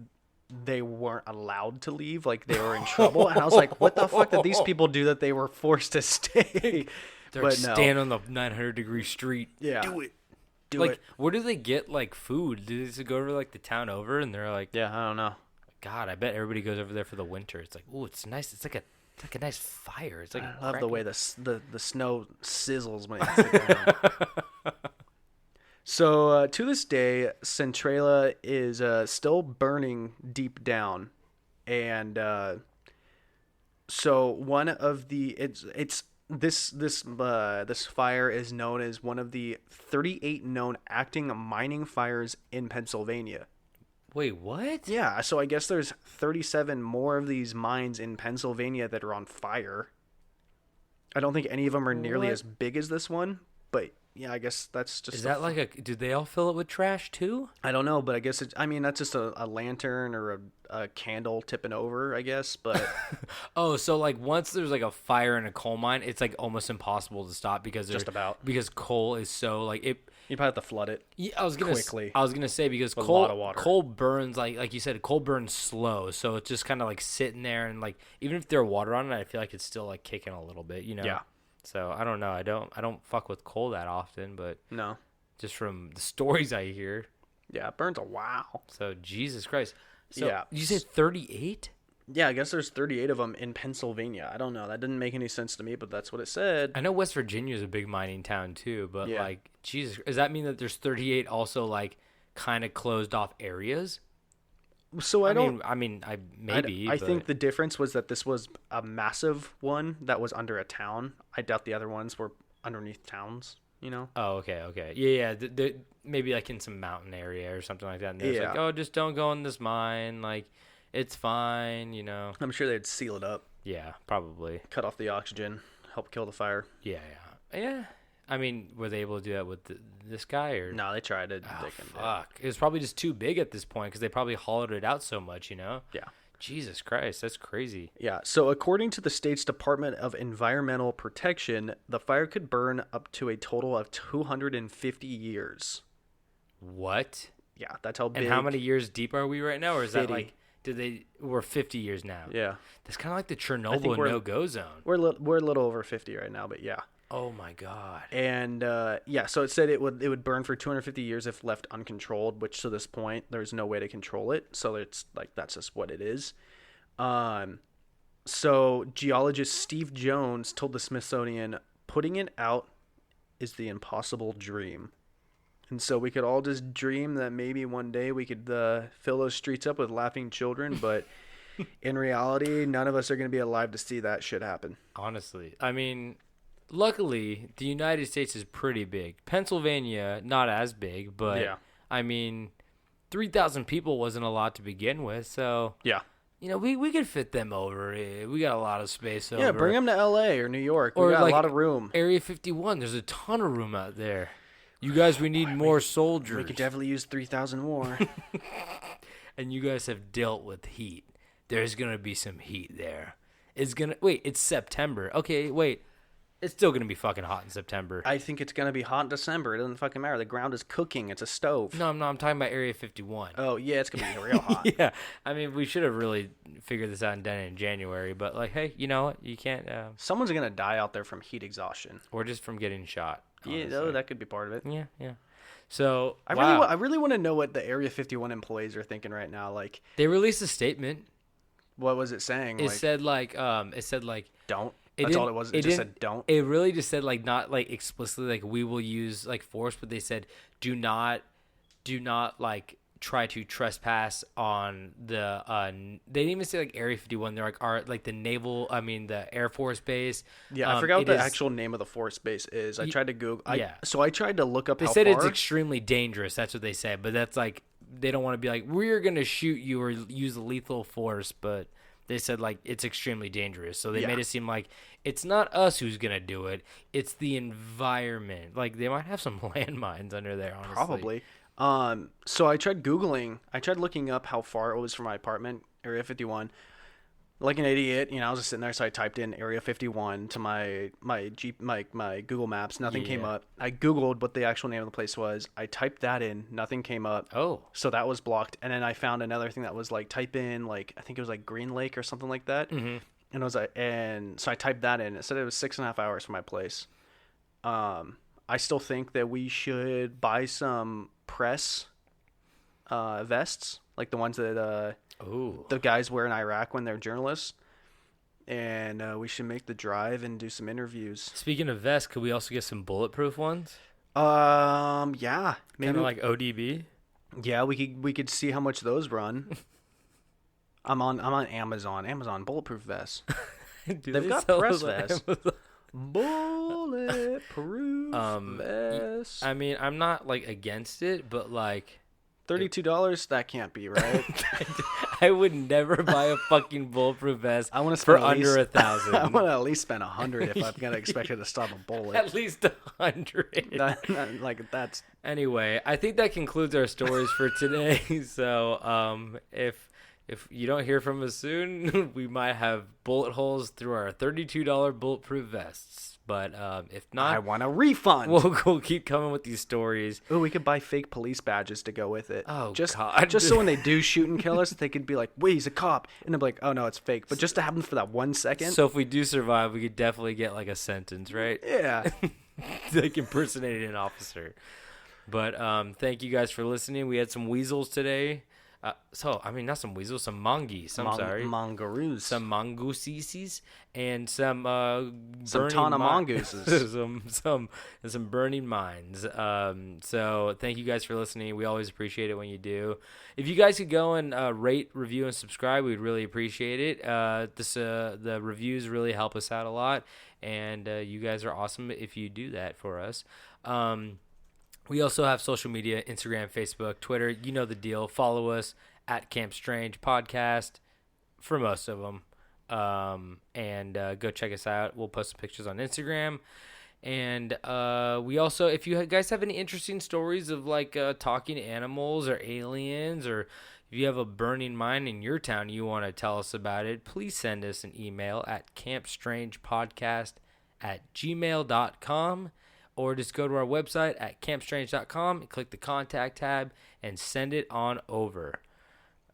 they weren't allowed to leave, like they were in trouble, and I was like, "What the fuck did these people do that they were forced to stay?" They're But stand on the 900-degree street. Yeah. Do it. Do like, it. where do they get like food? Do they just go over like the town over, and they're like, Yeah, I don't know. God, I bet everybody goes over there for the winter. It's like, ooh, it's nice. It's like a nice fire. It's like I love the cracking- way the snow sizzles when it hits the ground. So to this day, Centralia is still burning deep down, and so one of the this fire is known as one of the 38 known acting mining fires in Pennsylvania. Wait, what? Yeah, so I guess there's 37 more of these mines in Pennsylvania that are on fire. I don't think any of them are nearly What? as big as this one, but yeah, I guess that's just. Is that like a? Do they all fill it with trash too? I don't know, but I guess I mean that's just a lantern or a candle tipping over, I guess. But Oh, so like once there's like a fire in a coal mine, it's like almost impossible to stop because Just about. because coal is so like it. you probably have to flood it. Yeah, I was gonna Quickly. I was gonna say because With a coal lot of water. coal burns like you said, coal burns slow, so it's just kind of like sitting there and like even if there's water on it, I feel like it's still like kicking a little bit, you know. Yeah. So I don't know. I don't fuck with coal that often, but No. just from the stories I hear. Yeah, it burns a wow. So Jesus Christ. So Yeah. you said 38? Yeah, I guess there's 38 of them in Pennsylvania. I don't know. That didn't make any sense to me, but that's what it said. I know West Virginia is a big mining town too, but Yeah. like Jesus, does that mean that there's 38 also like kind of closed off areas? So I don't. I maybe. I but- think the difference was that this was a massive one that was under a town. I doubt the other ones were underneath towns. You know. Oh, okay. Yeah. Maybe like in some mountain area or something like that. And there's like, Yeah. oh, just don't go in this mine. Like, it's fine, you know. I'm sure they'd seal it up, Yeah, probably. cut off the oxygen, help kill the fire. Yeah. I mean, were they able to do that with this guy or? No, they tried to. Oh, they couldn't do it. fuck. It was probably just too big at this point because they probably hollowed it out so much, you know. Yeah. Jesus Christ, that's crazy. Yeah, so according to the state's Department of Environmental Protection, the fire could burn up to a total of 250 years. What? Yeah, that's how big. And how many years deep are we right now, or is that 50. like? We're 50 years now. Yeah, That's kind of like the think Chernobyl we're- no-go zone. we're a little over 50 right now, but yeah. Oh my God. And yeah, so it said it would burn for 250 years if left uncontrolled, which to this point there's no way to control it. So it's like that's just what it is. So geologist Steve Jones told the Smithsonian, "Putting it out is the impossible dream." And so we could all just dream that maybe one day we could fill those streets up with laughing children, but in reality, none of us are going to be alive to see that shit happen. Honestly, I mean, luckily the United States is pretty big. Pennsylvania, not as big, but Yeah. I mean, 3,000 people wasn't a lot to begin with, so Yeah. you know we could fit them over. We got a lot of space over. Yeah, bring them to LA or New York. Or We got like a lot of room. Area 51. There's a ton of room out there. You guys, we need more soldiers. We could definitely use 3,000 more. And you guys have dealt with heat. There's gonna be some heat there. It's September. Okay, wait. It's still gonna be fucking hot in September. I think it's going to be hot in December. It doesn't fucking matter. The ground is cooking. It's a stove. No, I'm talking about Area 51. Oh, yeah, it's going to be real hot. Yeah, I mean, we should have really figured this out and done it in January. But like, hey, you know what? You can't. Someone's going to die out there from heat exhaustion. Or just from getting shot. Yeah, honestly. oh, that could be part of it. Yeah. So I really want to know what the Area 51 employees are thinking right now. Like, they released a statement. what was it saying? It said like don't. It That's all didn't- it was. It just didn't- said don't. It really just said like not like explicitly like we will use like force, but they said do not like try to trespass on the. They didn't even say like Area 51. They're like the Air Force base. Yeah, I forgot what it the is- actual name of the force base is. I tried to Google. yeah. So I tried to look up They how said far. it's extremely dangerous. That's what they said, but that's like they don't want to be like we're gonna shoot you or use lethal force, but. They said, like, it's extremely dangerous. So they Yeah. made it seem like it's not us who's going to do it. It's the environment. Like, they might have some landmines under there, honestly. Probably. So I tried looking up how far it was from my apartment, Area 51. Like an idiot, I was just sitting there, so I typed in Area 51 to my Google Maps. Nothing came Yeah. up. I Googled what the actual name of the place was. I typed that in. Nothing came up. Oh. So that was blocked. And then I found another thing that was like type in I think it was like Green Lake or something like that. Mm-hmm. And it was and so I typed that in. It said it was 6.5 hours from my place. I still think that we should buy some press vests, like the ones that Ooh. the guys wear in Iraq when they're journalists. And we should make the drive and do some interviews. Speaking of vests, could we also get some bulletproof ones? Yeah, maybe Kind of like ODB. Yeah, we could see how much those run. I'm on Amazon. Amazon bulletproof vests. They've got sell press those on vests. Amazon? Bulletproof vests. I mean, I'm not like against it, but like $32. That can't be right. I would never buy a fucking bulletproof vest I want to for spend at under least, $1,000. I want to at least spend $100 if I'm gonna expect it to stop a bullet. At least $100. Like that's Anyway, I think that concludes our stories for today. So, if you don't hear from us soon, we might have bullet holes through our $32 bulletproof vests. But if not, I want a refund. we'll keep coming with these stories. Oh, we could buy fake police badges to go with it. Oh, just God. just so when they do shoot and kill us, they could be like, "Wait, he's a cop," and they'll be like, "Oh no, it's fake." But just to have them for that 1 second. So if we do survive, we could definitely get like a sentence, right? Yeah. Like impersonating an officer. But thank you guys for listening. We had some weasels today. Not some weasels, some mongeese. I'm sorry. Mongoose. Some mongooses and some Tana mongooses. some burning mines. So thank you guys for listening. We always appreciate it when you do. If you guys could go and rate, review, and subscribe, we'd really appreciate it. The reviews really help us out a lot, and you guys are awesome if you do that for us. We also have social media, Instagram, Facebook, Twitter. You know the deal. Follow us at Camp Strange Podcast for most of them. And go check us out. We'll post some pictures on Instagram. And we also, if you guys have any interesting stories of like talking animals or aliens, or if you have a burning mine in your town you want to tell us about it, please send us an email at campstrangepodcast@gmail.com. Or just go to our website at campstrange.com and click the contact tab and send it on over.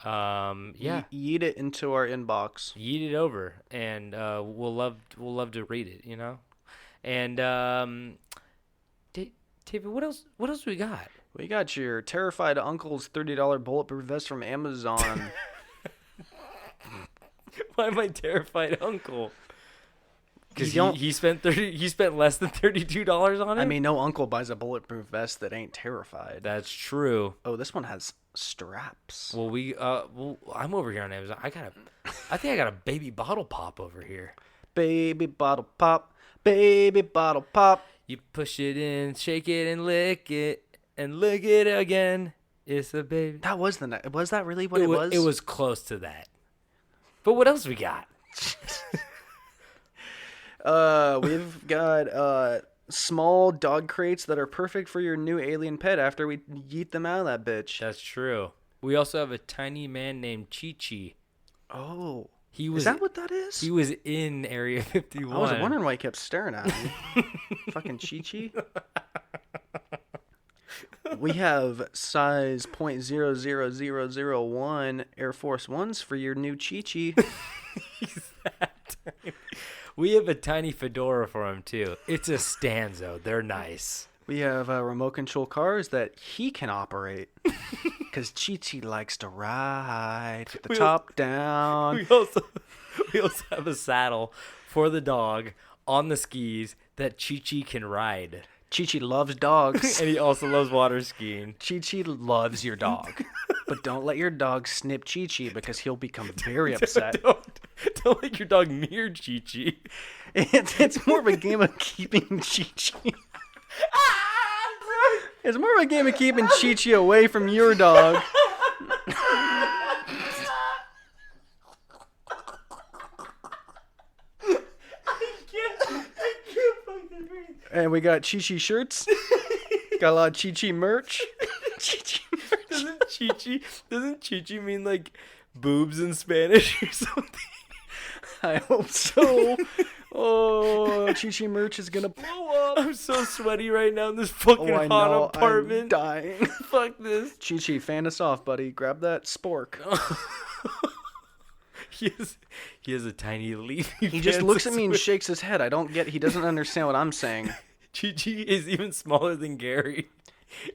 Yeah. Yeet it into our inbox. Yeet it over, and we'll love to read it, you know? And David, what else we got? We got your terrified uncle's $30 bulletproof vest from Amazon. Why am I terrified uncle? Because You don't- he spent less than $32 on it. I mean, no uncle buys a bulletproof vest that ain't terrified. That's true. Oh, this one has straps. Well, I'm over here on Amazon. I think I got a baby bottle pop over here. Baby bottle pop, baby bottle pop. You push it in, shake it, and lick it again. It's a baby. That was was that really what it was? It was close to that. But what else we got? We've got small dog crates that are perfect for your new alien pet after we yeet them out of that bitch. That's true. We also have a tiny man named Chi-Chi. Oh. Is that what that is? He was in Area 51. I was wondering why he kept staring at me. Fucking Chi-Chi. We have size .00001 Air Force Ones for your new Chi-Chi. He's that tiny. We have a tiny fedora for him, too. It's a Stanzo. They're nice. We have remote control cars that he can operate. Because Chi-Chi likes to ride with the top down. We also have a saddle for the dog on the skis that Chi-Chi can ride. Chi-Chi loves dogs. And he also loves water skiing. Chi-Chi loves your dog. But don't let your dog snip Chi-Chi because he'll become very upset. Don't let your dog near Chi-Chi. It's more of a game of keeping Chi-Chi. It's more of a game of keeping Chi-Chi away from your dog. And we got Chi-Chi shirts. Got a lot of Chi-Chi merch. Chi-Chi merch. Doesn't Chi-Chi mean like boobs in Spanish or something? I hope so. Oh, Chi-Chi merch is gonna blow up. I'm so sweaty right now in this fucking I hot know, apartment. I'm dying. Fuck this. Chi-Chi, fan us off, buddy. Grab that spork. He has a tiny leafy. He just looks at me and shakes his head. He doesn't understand what I'm saying. Chi-Chi is even smaller than Gary.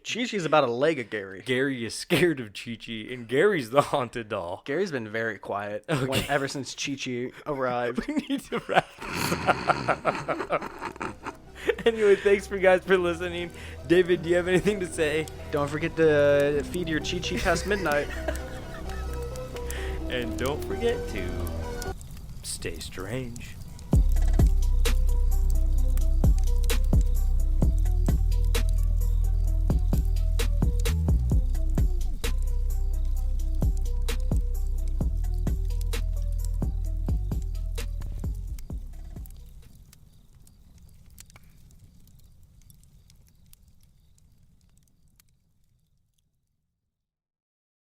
Chi-Chi's about a leg of Gary. Gary is scared of Chi-Chi, and Gary's the haunted doll. Gary's been very quiet ever since Chi-Chi arrived. We need to wrap this up. Anyway, thanks for guys for listening. David, do you have anything to say? Don't forget to feed your Chi-Chi past midnight. And don't forget to stay strange.